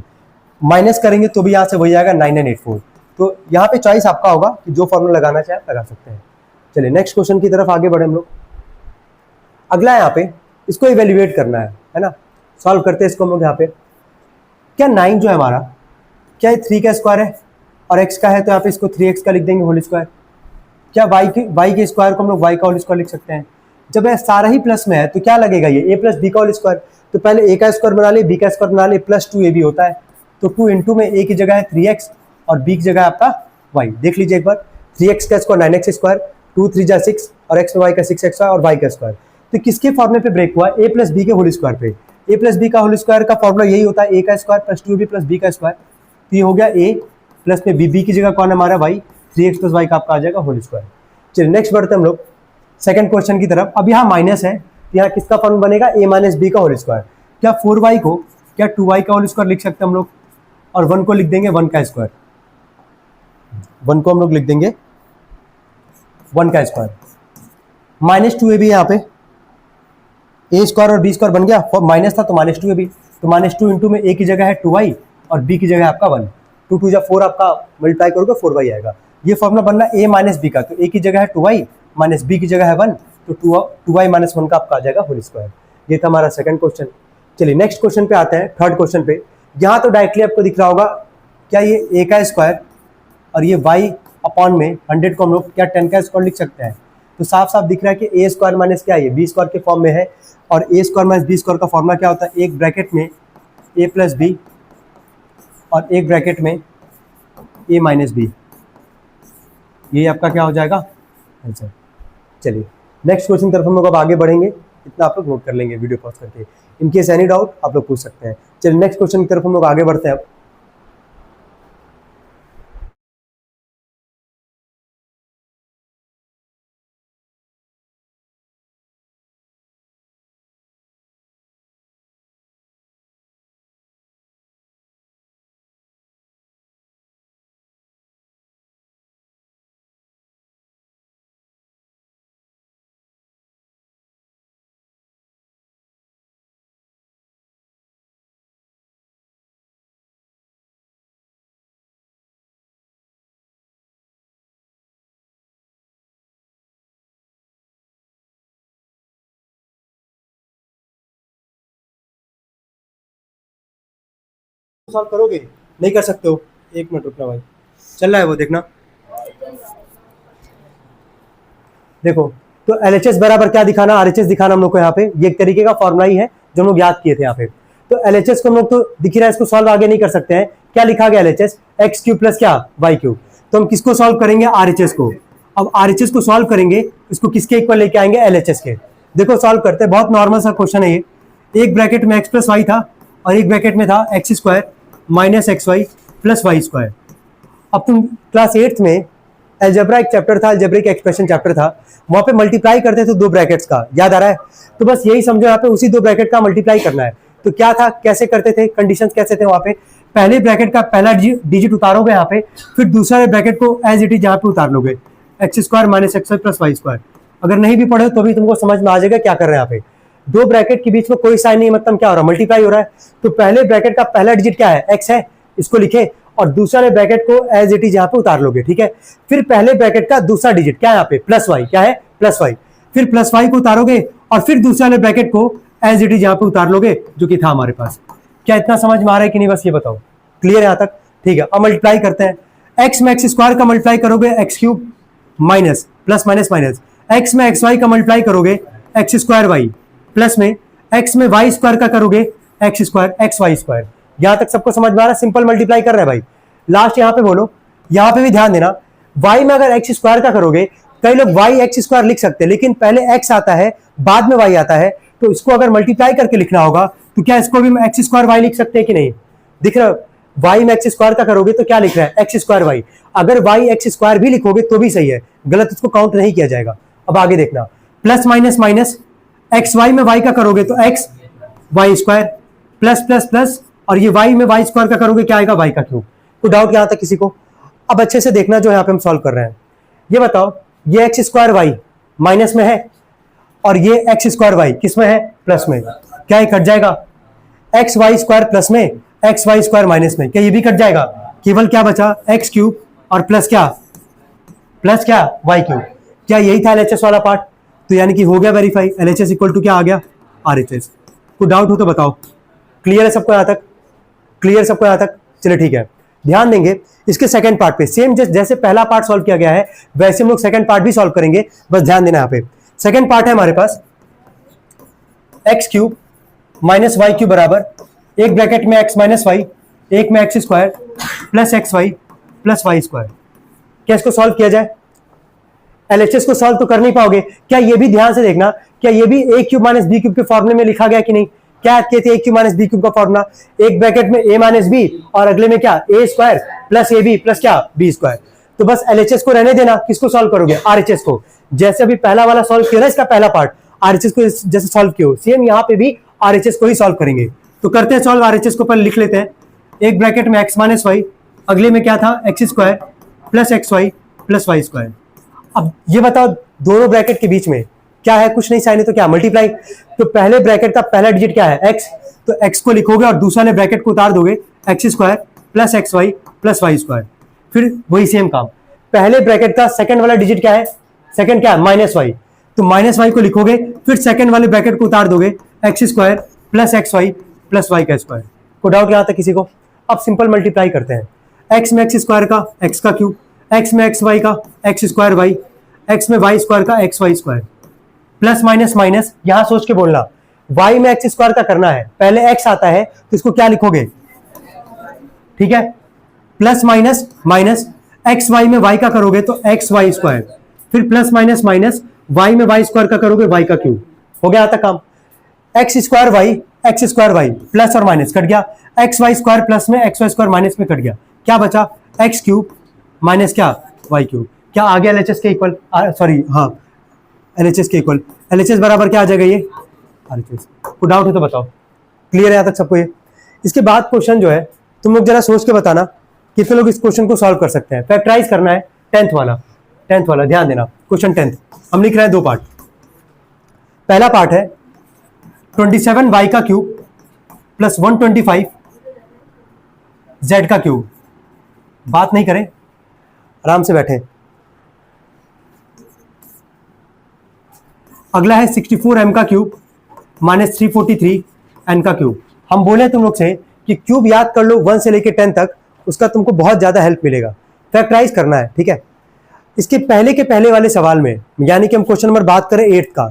माइनस करेंगे तो भी यहाँ से वही आएगा 9984। तो यहाँ पे चॉइस आपका होगा कि जो फॉर्मूला लगाना चाहे आप लगा सकते हैं। चलिए नेक्स्ट क्वेश्चन की तरफ आगे बढ़े हम लोग। अगला यहाँ पे इसको इवेल्युएट करना है ना। सॉल्व करते हैं इसको हम लोग। यहाँ पे क्या 9 जो है हमारा, क्या ये 3 का स्क्वायर है और x का है तो यहाँ पे इसको 3x का लिख देंगे होल स्क्वायर। क्या y के स्क्वायर को हम लोग y का होल स्क्वायर लिख सकते हैं। जब यह सारा ही प्लस में है तो क्या लगेगा, ये a प्लस बी का होल स्क्वायर। तो पहले a का स्क्वायर बना ले, b का स्क्वायर बना ले, प्लस 2ab होता है। तो 2 इंटू में a की जगह है 3x और b की जगह आपका y। देख लीजिए एक बार, 3x का स्क्वायर 9x स्क्वायर, 2 3 जा 6 और x में y का 6x और y का स्क्वायर। तो किसके फॉर्मूले पे ब्रेक हुआ, a प्लस बी के होल स्क्वायर पे। a प्लस बी का होल स्क्वायर का फॉर्मूला यही होता है, a का square plus 2ab plus b का स्क्वायर। तो ये हो गया a प्लस में b की जगह कौन है हमारा y, 3x प्लस y का आपका आ जाएगा होल स्क्वायर। चलिए नेक्स्ट बढ़ते हम लोग सेकंड क्वेश्चन की तरफ। अब यहाँ माइनस है, यहाँ किसका फॉर्मूला बनेगा, a माइनस बी का होल स्क्वायर। क्या 4y को क्या 2y का होल स्क्वायर लिख सकते हैं हम लोग, और 1 को लिख देंगे 1 का स्क्वायर। 1 को हम लोग लिख देंगे 1 का स्क्वायर। माइनस 2ab यहाँ पे, a स्क्वायर और b स्क्वायर बन गया, माइनस था तो माइनस 2ab, तो माइनस 2 इंटू में a की जगह है 2y और b की जगह है आपका 1। 2 2 जा 4 आपका मल्टीप्लाई करोगे 4y आएगा। ये फॉर्मूला बनना a माइनस बी का, तो a की जगह है 2y माइनस b की जगह है 1, तो 2y माइनस 1 का आपका आ जाएगा होल स्क्वायर। ये था हमारा सेकंड क्वेश्चन। चलिए नेक्स्ट क्वेश्चन पे आते हैं, थर्ड क्वेश्चन पे। यहाँ तो डायरेक्टली आपको दिख रहा होगा, क्या ये a का स्क्वायर और ये y अपॉन में 100 को हम लोग क्या 10 का स्क्वायर लिख सकते हैं। तो साफ साफ दिख रहा है कि a स्क्वायर माइनस क्या है, बी स्क्वायर के फॉर्म में है। और a square minus B square का फॉर्मूला क्या होता है, एक ब्रैकेट में a प्लस बी और एक ब्रैकेट में a माइनस बी। ये आपका क्या हो जाएगा आंसर। चलिए नेक्स्ट क्वेश्चन की तरफ हम लोग अब आगे बढ़ेंगे, इतना आप लोग नोट कर लेंगे वीडियो पॉज करके। इनकेस एनी डाउट आप लोग पूछ सकते हैं। चलिए नेक्स्ट क्वेश्चन की तरफ हम लोग आगे बढ़ते हैं अब। सॉल्व करोगे, नहीं कर सकते हो, एक मिनट रुकना भाई, चल रहा है वो देखना। देखो तो LHS बराबर क्या दिखाना, RHS दिखाना हम लोग को यहाँ पे, ये एक तरीके का फॉर्मूला ही है जो हम लोग याद किए थे यहाँ पे। तो एलएचएस को हम लोग तो दिख रहा है, इसको सॉल्व आगे नहीं कर सकते हैं। क्या लिखा गया एलएचएस एक्स क्यूब प्लस क्या वाई क्यूब। तो हम किसको सॉल्व करेंगे आरएचएस को। अब आरएचएस को सॉल्व करेंगे, इसको किसके इक्वल लेके आएंगे एलएचएस के। देखो सॉल्व करते हैं, बहुत नॉर्मल सा क्वेश्चन है ये। एक ब्रैकेट में एक्स प्लस वाई था और एक ब्रैकेट में था x square minus x Y plus Y square. अब तुम क्लास 8th में अलजेब्रा एक चैप्टर था, अलजेब्रिक एक्सप्रेशन चैप्टर था, वहां पे मल्टीप्लाई करते थे दो ब्रैकेट्स का, याद आ रहा है। तो बस यही समझो यहाँ पे उसी दो ब्रैकेट का मल्टीप्लाई करना है। तो क्या था, कैसे करते थे, कंडीशंस कैसे थे वहां पे। पहले ब्रैकेट का पहला डिजिट उतारोगे यहाँ पे, फिर दूसरे ब्रैकेट को एज इट इज यहाँ पे उतार लोगे, x square minus x Y plus Y square. अगर नहीं भी पढ़े तो भी तुमको समझ में आ जाएगा क्या कर रहे हैं यहाँ पे। दो ब्रैकेट के बीच में कोई साइन नहीं, मतलब क्या हो रहा है, मल्टीप्लाई हो रहा है। तो पहले ब्रैकेट का पहला डिजिट क्या है, एक्स है, इसको लिखे और दूसरे ब्रैकेट को एज इट इज यहाँ पे उतार लोगे, ठीक है। फिर पहले ब्रैकेट का दूसरा डिजिट क्या है यहाँ पे प्लस वाई, क्या है प्लस वाई, फिर प्लस वाई को उतारोगे और फिर दूसरे वाले ब्रैकेट को एज इट इज यहाँ पे उतार लोगे जो कि था हमारे पास। क्या इतना समझ में आ रहा है कि नहीं, बस ये बताओ, क्लियर यहाँ तक, ठीक है। अब मल्टीप्लाई करते हैं, एक्स में एक्स स्क्वायर का मल्टीप्लाई करोगे x cube minus plus minus minus, x में एक्स वाई का मल्टीप्लाई करोगे एक्स स्क्वायर वाई प्लस में एक्स में वाई स्क्वायर का करोगे x square x y square. यहां तक सबको समझ में आ रहा है, सिंपल मल्टीप्लाई कर रहा है भाई। लास्ट यहां पे बोलो, यहां पे भी ध्यान देना, y में अगर एक्स स्क्वायर का करोगे, कई लोग y एक्स स्क्वायर लिख सकते हैं, लेकिन पहले x आता है बाद में y आता है, तो इसको अगर मल्टीप्लाई करके लिखना होगा तो क्या इसको भी एक्स स्क्वायर y लिख सकते हैं कि नहीं, दिख रहा है। y में एक्स स्क्वायर का करोगे तो क्या लिख रहा है एक्स स्क्वायर y, अगर y एक्स स्क्वायर भी लिखोगे तो भी सही है, गलत इसको काउंट नहीं किया जाएगा। अब आगे देखना, plus minus minus, x y में y का करोगे तो x y square plus plus plus, और ये y में y स्क्वायर का करोगे क्या आएगा y का क्यूब। कोई डाउट यहां तक किसी को। अब अच्छे से देखना जो यहाँ पे हम सॉल्व कर रहे हैं, ये बताओ, ये एक्स स्क्वायर वाई माइनस में है और ये एक्स स्क्वायर वाई किस में है प्लस में, क्या ये कट जाएगा, एक्स वाई स्क्वायर प्लस में एक्स वाई स्क्वायर माइनस में, क्या ये भी कट जाएगा, केवल क्या बचा एक्स क्यूब और प्लस क्या वाई क्यूब। क्या यही था एलएचएस वाला पार्ट, तो यानी कि हो गया वेरीफाई, एलएचएस इक्वल टू क्या आ गया आरएचएस। कोई डाउट हो तो बताओ, क्लियर है सबको यहाँ तक, क्लियर सबको यहाँ तक, चलो ठीक है। ध्यान देंगे इसके सेकंड पार्ट पे, सेम जैसे पहला पार्ट सॉल्व किया गया है वैसे हम लोग सेकंड पार्ट भी सॉल्व करेंगे, बस ध्यान देना यहाँ पे। सेकंड पार्ट है हमारे पास X cube minus Y cube बराबर, एक ब्रैकेट में एक्स माइनस वाई, एक में x square plus x Y plus Y square. क्या इसको सॉल्व किया जाए, एलएचएस को सॉल्व तो कर नहीं पाओगे। क्या ये भी ध्यान से देखना, क्या ये भी ए क्यूब माइनस बी क्यूब के फॉर्मूले में लिखा गया कि नहीं। क्या याद किए थे A cube minus B cube का फॉर्मूला, एक ब्रैकेट में ए माइनस बी और अगले में क्या A square plus A B plus क्या बी स्क्वायर। तो बस एलएचएस को रहने देना, किसको सॉल्व करोगे आरएचएस को, जैसे अभी पहला वाला सॉल्व किया ना इसका पहला पार्ट, आरएचएस को जैसे सॉल्व किया सेम यहाँ पे भी आरएचएस को ही सॉल्व करेंगे। तो करते हैं सॉल्व, आरएचएस को पहले लिख लेते हैं, एक ब्रैकेट में एक्स माइनस वाई, अगले में क्या था x square plus x Y plus Y square. अब ये बताओ दोनों ब्रैकेट के बीच में क्या है, कुछ नहीं साइन है तो क्या मल्टीप्लाई। तो पहले ब्रैकेट का पहला डिजिट क्या है एक्स, तो एक्स को लिखोगे और दूसरे ब्रैकेट को उतार दोगे x square plus x Y plus Y square. फिर वही सेम काम, पहले ब्रैकेट का सेकंड वाला डिजिट क्या है, सेकंड क्या है माइनस वाई, तो माइनस वाई को लिखोगे, फिर सेकंड वाले ब्रैकेट को उतार दोगे x square plus x Y plus y का स्क्वायर। को डाउट यहाँ तक किसी को। अब सिंपल मल्टीप्लाई करते हैं, एक्स में एक्स स्क्वायर का एक्स का क्यूब, एक्स में एक्स वाई का एक्स स्क्वायर वाई, एक्स में वाई स्क्वायर का x y square, plus minus minus, यहां सोच के बोलना, y में एक्स स्क्वायर का करना है, पहले x आता है तो इसको क्या लिखोगे, ठीक है, plus minus minus, x y में y का करोगे तो एक्स वाई स्क्वायर, फिर प्लस माइनस माइनस, y में y स्क्वायर का करोगे y का क्यूब। हो गया आता काम, एक्स स्क्वायर वाई प्लस और माइनस कट गया, एक्स वाई स्क्वायर प्लस में एक्स वाई स्क्वायर माइनस में कट गया, क्या बचा एक्स क्यूब माइनस क्या वाई क्यूब। क्या आ गया एलएचएस के इक्वल, सॉरी हाँ एलएचएस के इक्वल, एलएचएस बराबर क्या आ जाएगा ये आरएचएस। को डाउट हो तो बताओ, क्लियर है यहाँ तक सबको ये। इसके बाद क्वेश्चन जो है तुम लोग जरा सोच के बताना कितने लोग इस क्वेश्चन को सॉल्व कर सकते हैं। फैक्टराइज करना है, टेंथ वाला ध्यान देना, क्वेश्चन 10 हम लिख रहे हैं दो पार्ट। पहला पार्ट है 27y का क्यूब प्लस 125 z का क्यूब। बात नहीं करें, आराम से बैठे। अगला है 64m का क्यूब माइनस 343 n का क्यूब। हम बोले तुम लोग से कि क्यूब याद कर लो 1 से लेकर 10 तक, उसका तुमको बहुत ज्यादा हेल्प मिलेगा। फैक्टराइज करना है, ठीक है। इसके पहले के पहले वाले सवाल में, यानी कि हम क्वेश्चन नंबर बात करें 8 का,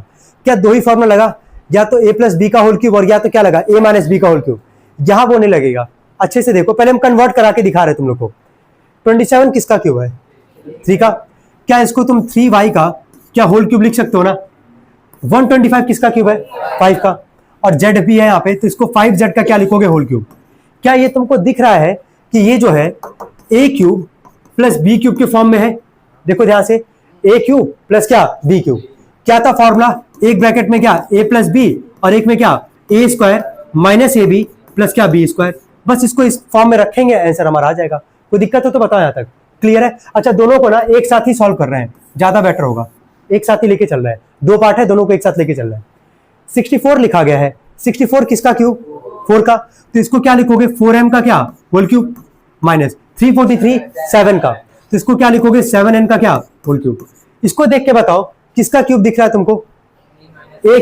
क्या दो ही फॉर्मूला लगा, या तो a प्लस बी का होल क्यूब और या तो क्या लगा a माइनस बी का होल क्यूब। यहां वो नहीं लगेगा। अच्छे से देखो, पहले हम कन्वर्ट करा के दिखा रहे तुम लोग को। 27 किसका क्यूब है? 3 का। क्या इसको तुम 3y का क्या होल क्यूब लिख सकते हो ना? 125 किसका क्यूब है? 5 का। और z भी है यहाँ पे, तो इसको 5z का क्या लिखोगे? Whole cube. क्या ये तुमको दिख रहा है कि ये जो है a cube plus b cube के फॉर्म में है? देखो ध्यान से, a क्यूब प्लस क्या? b cube. क्या था फॉर्मूला? एक ब्रैकेट में क्या? a प्लस बी, और एक में क्या? a square minus A B plus क्या? b square. बस इसको इस फॉर्म में रखेंगे, आंसर हमारा आ जाएगा। कोई दिक्कत हो तो बताओ यहाँ तक। क्लियर है? अच्छा, दोनों को ना एक साथ ही सॉल्व कर रहे हैं, ज्यादा बेटर होगा। एक साथ ही लेके चल रहा है, 2 पार्ट है, दोनों को एक साथ लेके चल रहा है। 64 लिखा गया है। 64 किसका क्यूब? 4 का। तो इसको क्या लिखोगे? 4m का क्या? होल क्यूब माइनस 343 7 का। तो इसको क्या लिखोगे? 7n का क्या? Whole cube. इसको देख के बताओ किसका क्यूब दिख रहा है तुमको? a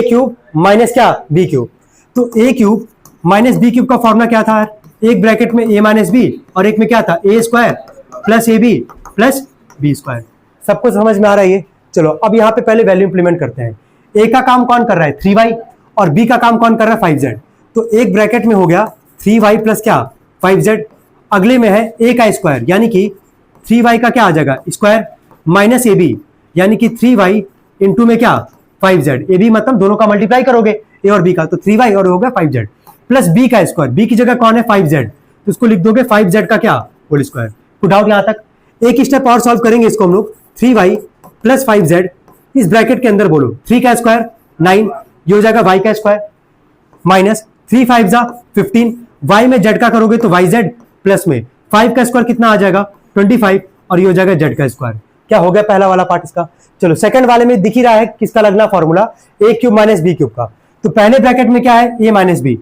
क्यूब माइनस क्या? b cube. तो a cube minus b cube का फॉर्मूला क्या था? एक ब्रैकेट में a माइनस बी, और एक में क्या था? a square plus A B plus B square. सबको समझ में आ रहा है ये? चलो अब यहाँ पे पहले वैल्यू इंप्लीमेंट करते हैं। a का काम कौन कर रहा है? 3y, और b का काम कौन कर रहा है? 5z। तो एक ब्रैकेट में हो गया 3y प्लस क्या? 5z। अगले में है a का स्क्वायर, यानी कि 3y का क्या आ जाएगा? स्क्वायर माइनस ए बी, यानी कि 3y इंटू में क्या? 5z। ए बी मतलब दोनों का मल्टीप्लाई करोगे, a और b का, तो 3y और हो गया 5z प्लस b का स्क्वायर। b की जगह कौन है? 5z, तो इसको लिख दोगे 5z का क्या? Whole square. कोई डाउट यहां तक? एक स्टेप और सॉल्व करेंगे इसको हम लोग। 3y प्लस 5z इस ब्रैकेट के अंदर बोलो 3 का स्क्वायर 9, ये हो जाएगा y का स्क्वायर माइनस 3 5 जा 15, y में z का करोगे तो yz प्लस में 5 का स्क्वायर कितना आ जाएगा? 25, और ये हो जाएगा z का स्क्वायर। क्या हो गया पहला वाला पार्ट इसका? चलो सेकंड वाले में दिख ही रहा है किसका लगना formula? a cube minus b cube का। तो पहले ब्रैकेट में क्या है? a माइनस b,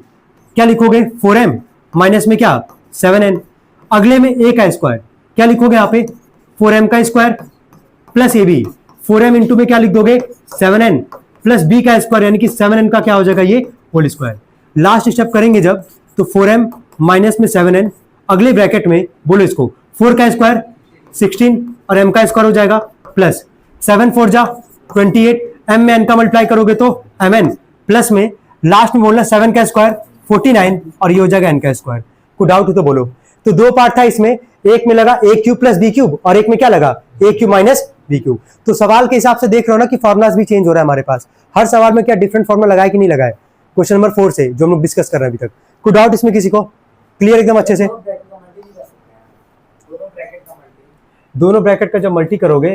क्या लिखोगे? 4m माइनस में क्या? 7n। अगले में a का स्क्वायर, क्या लिखोगे यहाँ पे? 4m का स्क्वायर प्लस ए बी। 4m इंटू में क्या लिख दोगे? 7n प्लस b का स्क्वायर, यानी कि 7n का क्या हो जाएगा? ये होल स्क्वायर। लास्ट स्टेप करेंगे जब, तो 4m माइनस में 7n, अगले ब्रैकेट में बोलो इसको 4 का स्क्वायर 16, और m का स्क्वायर हो जाएगा प्लस 7 4 जा 28, m में n का मल्टीप्लाई करोगे तो mn, प्लस में लास्ट में बोलना 7 का स्क्वायर 49, और ये हो जाएगा n का स्क्वायर। कोई डाउट हो तो बोलो। तो 2 पार्ट था इसमें, एक में लगा a cube plus b cube, और एक में क्या लगा? a cube minus b cube. तो सवाल के हिसाब से देख रहे हो ना कि फॉर्मुलाज भी चेंज हो रहा है हमारे पास। हर सवाल में क्या डिफरेंट फॉर्मुला लगाए कि नहीं लगाए? क्वेश्चन नंबर 4 से जो हम लोग डिस्कस कर रहे हैं अभी तक। कोई डाउट इसमें किसी को? क्लियर एकदम अच्छे से? दोनों ब्रैकेट का जब मल्टी करोगे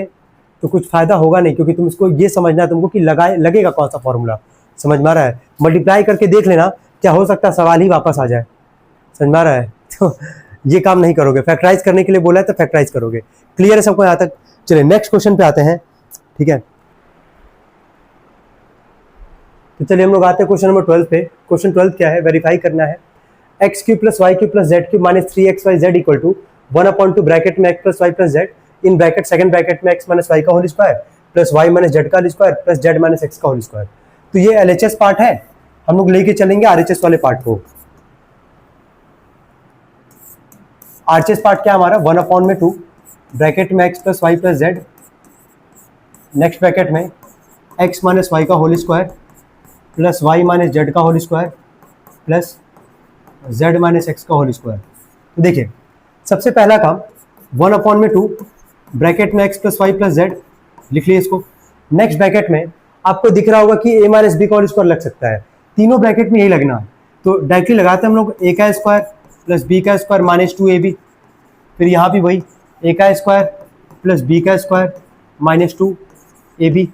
तो कुछ फायदा होगा नहीं, क्योंकि तुम इसको ये समझना है तुमको कि लगेगा कौन सा फॉर्मूला। समझ में आ रहा है? मल्टीप्लाई करके देख लेना, क्या हो सकता है सवाल ही वापस आ जाए। समझ में आ रहा है? तो ये काम नहीं करोगे। फैक्टराइज करने के लिए बोला है तो फैक्टराइज करोगे। क्लियर है सबको यहाँ तक? चलिए नेक्स्ट क्वेश्चन पे आते हैं। ठीक है, तो चलिए हम लोग आते हैं क्वेश्चन नंबर 12 पे। क्वेश्चन 12 क्या है? वेरीफाई करना है। X cube plus Y cube plus Z cube minus 3xyz equal to 1/2 bracket में x plus Y plus Z in bracket second bracket में एक्स माइनस वाई का whole square plus Y minus Z का whole square plus Z minus X का whole square. तो ये LHS part है, हम लोग लेके चलेंगे आरएचएस वाले पार्ट को। आरएचएस पार्ट क्या हमारा? 1/2 ब्रैकेट में x plus Y plus Z, next bracket में एक्स माइनस वाई का whole square plus Y minus Z का whole square plus Z minus X का होल स्क्वायर। तो देखिए सबसे पहला काम 1/2 ब्रैकेट में x plus Y plus Z लिख लिए इसको। नेक्स्ट ब्रैकेट में आपको दिख रहा होगा कि ए माइनस बी का होल स्क्वायर लग सकता है, तीनों ब्रैकेट में यही लगना। तो डायरेक्टली लगाते हैं हम लोग ए का स्क्वायर प्लस बी का स्क्वायर माइनस 2ab, फिर यहाँ भी वही ए का स्क्वायर प्लस बी का स्क्वायर माइनस 2ab,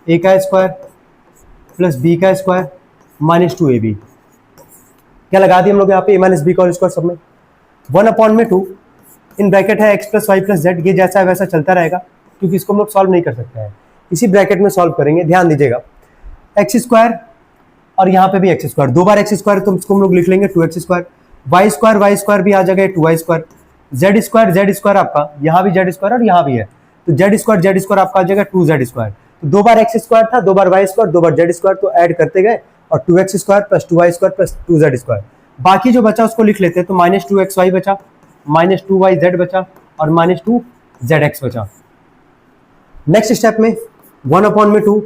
ए का स्क्वायर प्लस बी का स्क्वायर माइनस 2ab। क्या लगा दिए हम लोग यहाँ पे? ए माइनस बी का होल स्क्वायर सब में। 1/2 इन ब्रैकेट है x plus Y plus z, ये जैसा है वैसा चलता रहेगा क्योंकि इसको हम लोग सॉल्व नहीं कर सकते हैं, इसी ब्रैकेट में सॉल्व करेंगे। ध्यान दीजिएगा, एक्स स्क्वायर और यहाँ पे भी एक्स स्क्वायर, 2 बार एक्स स्क्वायर तो इसको हम लोग लिख लेंगे 2x स्क्वायर, वाई स्क्वायर भी आ जाएगा 2y स्क्वायर, जेड स्क्वायर आपका यहाँ भी जेड स्क्वायर और यहाँ भी है, तो जेड स्क्वायर आपका आ जाएगा 2z स्क्वायर। तो 2 बार एक्स स्क्वायर था, 2 बार वाई स्क्वायर, 2 बार जेड स्क्वायर, तो ऐड करते गए और 2x square plus 2y square plus 2z square. बाकी जो बचा उसको लिख लेते हैं, तो माइनस 2xy बचा, माइनस 2yz बचा और माइनस 2zx बचा। नेक्स्ट स्टेप में 1/2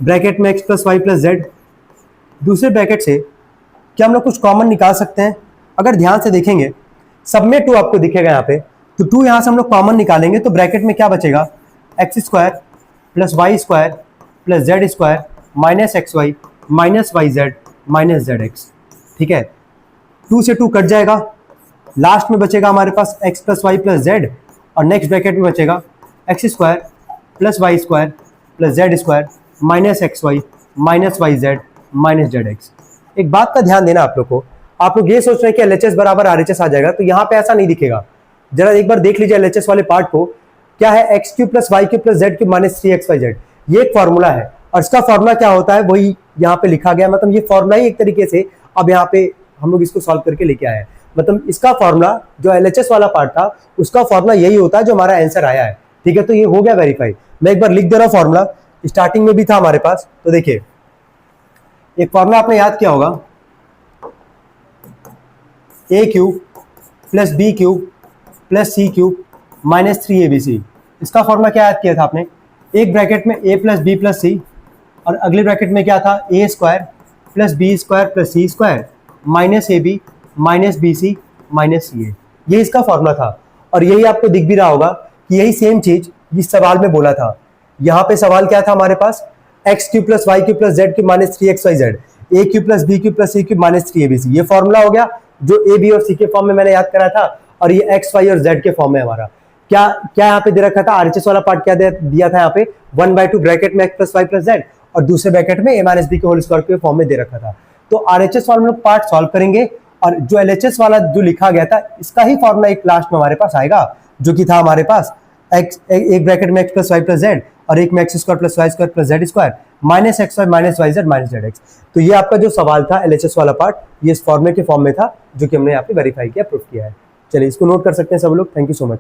ब्रैकेट में x plus Y plus z, दूसरे ब्रैकेट से क्या हम लोग कुछ कॉमन निकाल सकते हैं? अगर ध्यान से देखेंगे सब में 2 आपको दिखेगा यहाँ पे, तो 2 यहाँ से हम लोग कॉमन निकालेंगे तो ब्रैकेट में क्या बचेगा, x square plus Y square plus z square minus x y minus y z minus z x. ठीक है, 2 से 2 कट जाएगा, लास्ट में बचेगा हमारे पास x plus Y plus z, और नेक्स्ट ब्रैकेट में बचेगा x square plus Y square plus z square minus x y minus y z minus z x. एक बात का ध्यान देना आप लोग को, आप लोग ये सोच रहे हैं कि एलएचएस बराबर आरएचएस आ जाएगा, तो यहाँ पे ऐसा नहीं दिखेगा। जरा एक बार देख लीजिए एलएचएस वाले पार्ट को, क्या है, x cube plus Y cube plus Z cube minus 3xyz, ये एक फॉर्मूला है, और इसका फॉर्मूला क्या होता है वही यहाँ पे लिखा गया, मतलब ये फॉर्मूला ही एक तरीके से अब यहाँ पे हम लोग इसको सॉल्व करके लेके आए हैं। मतलब इसका फॉर्मूला जो एलएचएस वाला पार्ट था उसका फॉर्मूला यही होता है जो हमारा आंसर आया है। ठीक है, तो ये हो गया वेरीफाई। मैं एक बार लिख दे रहा हूँ फॉर्मूला, स्टार्टिंग में भी था हमारे पास, तो देखिए एक फॉर्मूला आपने याद किया होगा, A cube plus B cube plus C cube minus 3abc। इसका फॉर्मूला क्या याद किया था आपने, एक ब्रैकेट में a plus B plus C, और अगले ब्रैकेट में क्या था, A square plus B square plus C square minus A B minus B C minus C A. ये इसका फॉर्मूला था, और यही आपको दिख भी रहा होगा कि यही सेम चीज इस सवाल में बोला था। यहाँ पे सवाल क्या था हमारे पास, X cube plus Y cube plus Z cube minus 3xyz, A cube plus B cube plus C cube minus 3abc। ये फॉर्मूला हो गया जो ए बी और सी के फॉर्म में मैंने याद करा था, और ये एक्स वाई और जेड के फॉर्म में हमारा क्या क्या यहाँ पे दे रखा था, आरएचएस वाला पार्ट क्या दिया था यहाँ पे, 1/2 ब्रैकेट में x plus Y plus z, और दूसरे ब्रैकेट में ए माइनस बी के होल स्क्वायर के फॉर्म में दे रखा था। तो आरएचएस वाला हम लोग पार्ट सॉल्व करेंगे, और जो एलएचएस वाला जो लिखा गया था इसका ही फॉर्मूला एक लास्ट में हमारे पास आएगा, जो कि था हमारे पास एक्स, एक ब्रैकेट में x plus Y plus z, और एक में x square plus Y square plus z square minus x y minus y z minus z x. तो ये आपका जो सवाल था एलएचएस वाला पार्ट, ये इस फॉर्मूले के फॉर्म में था, जो कि हमने यहाँ पे वेरीफाई किया, प्रूफ किया है। चलिए इसको नोट कर सकते हैं सब लोग। Thank you so much.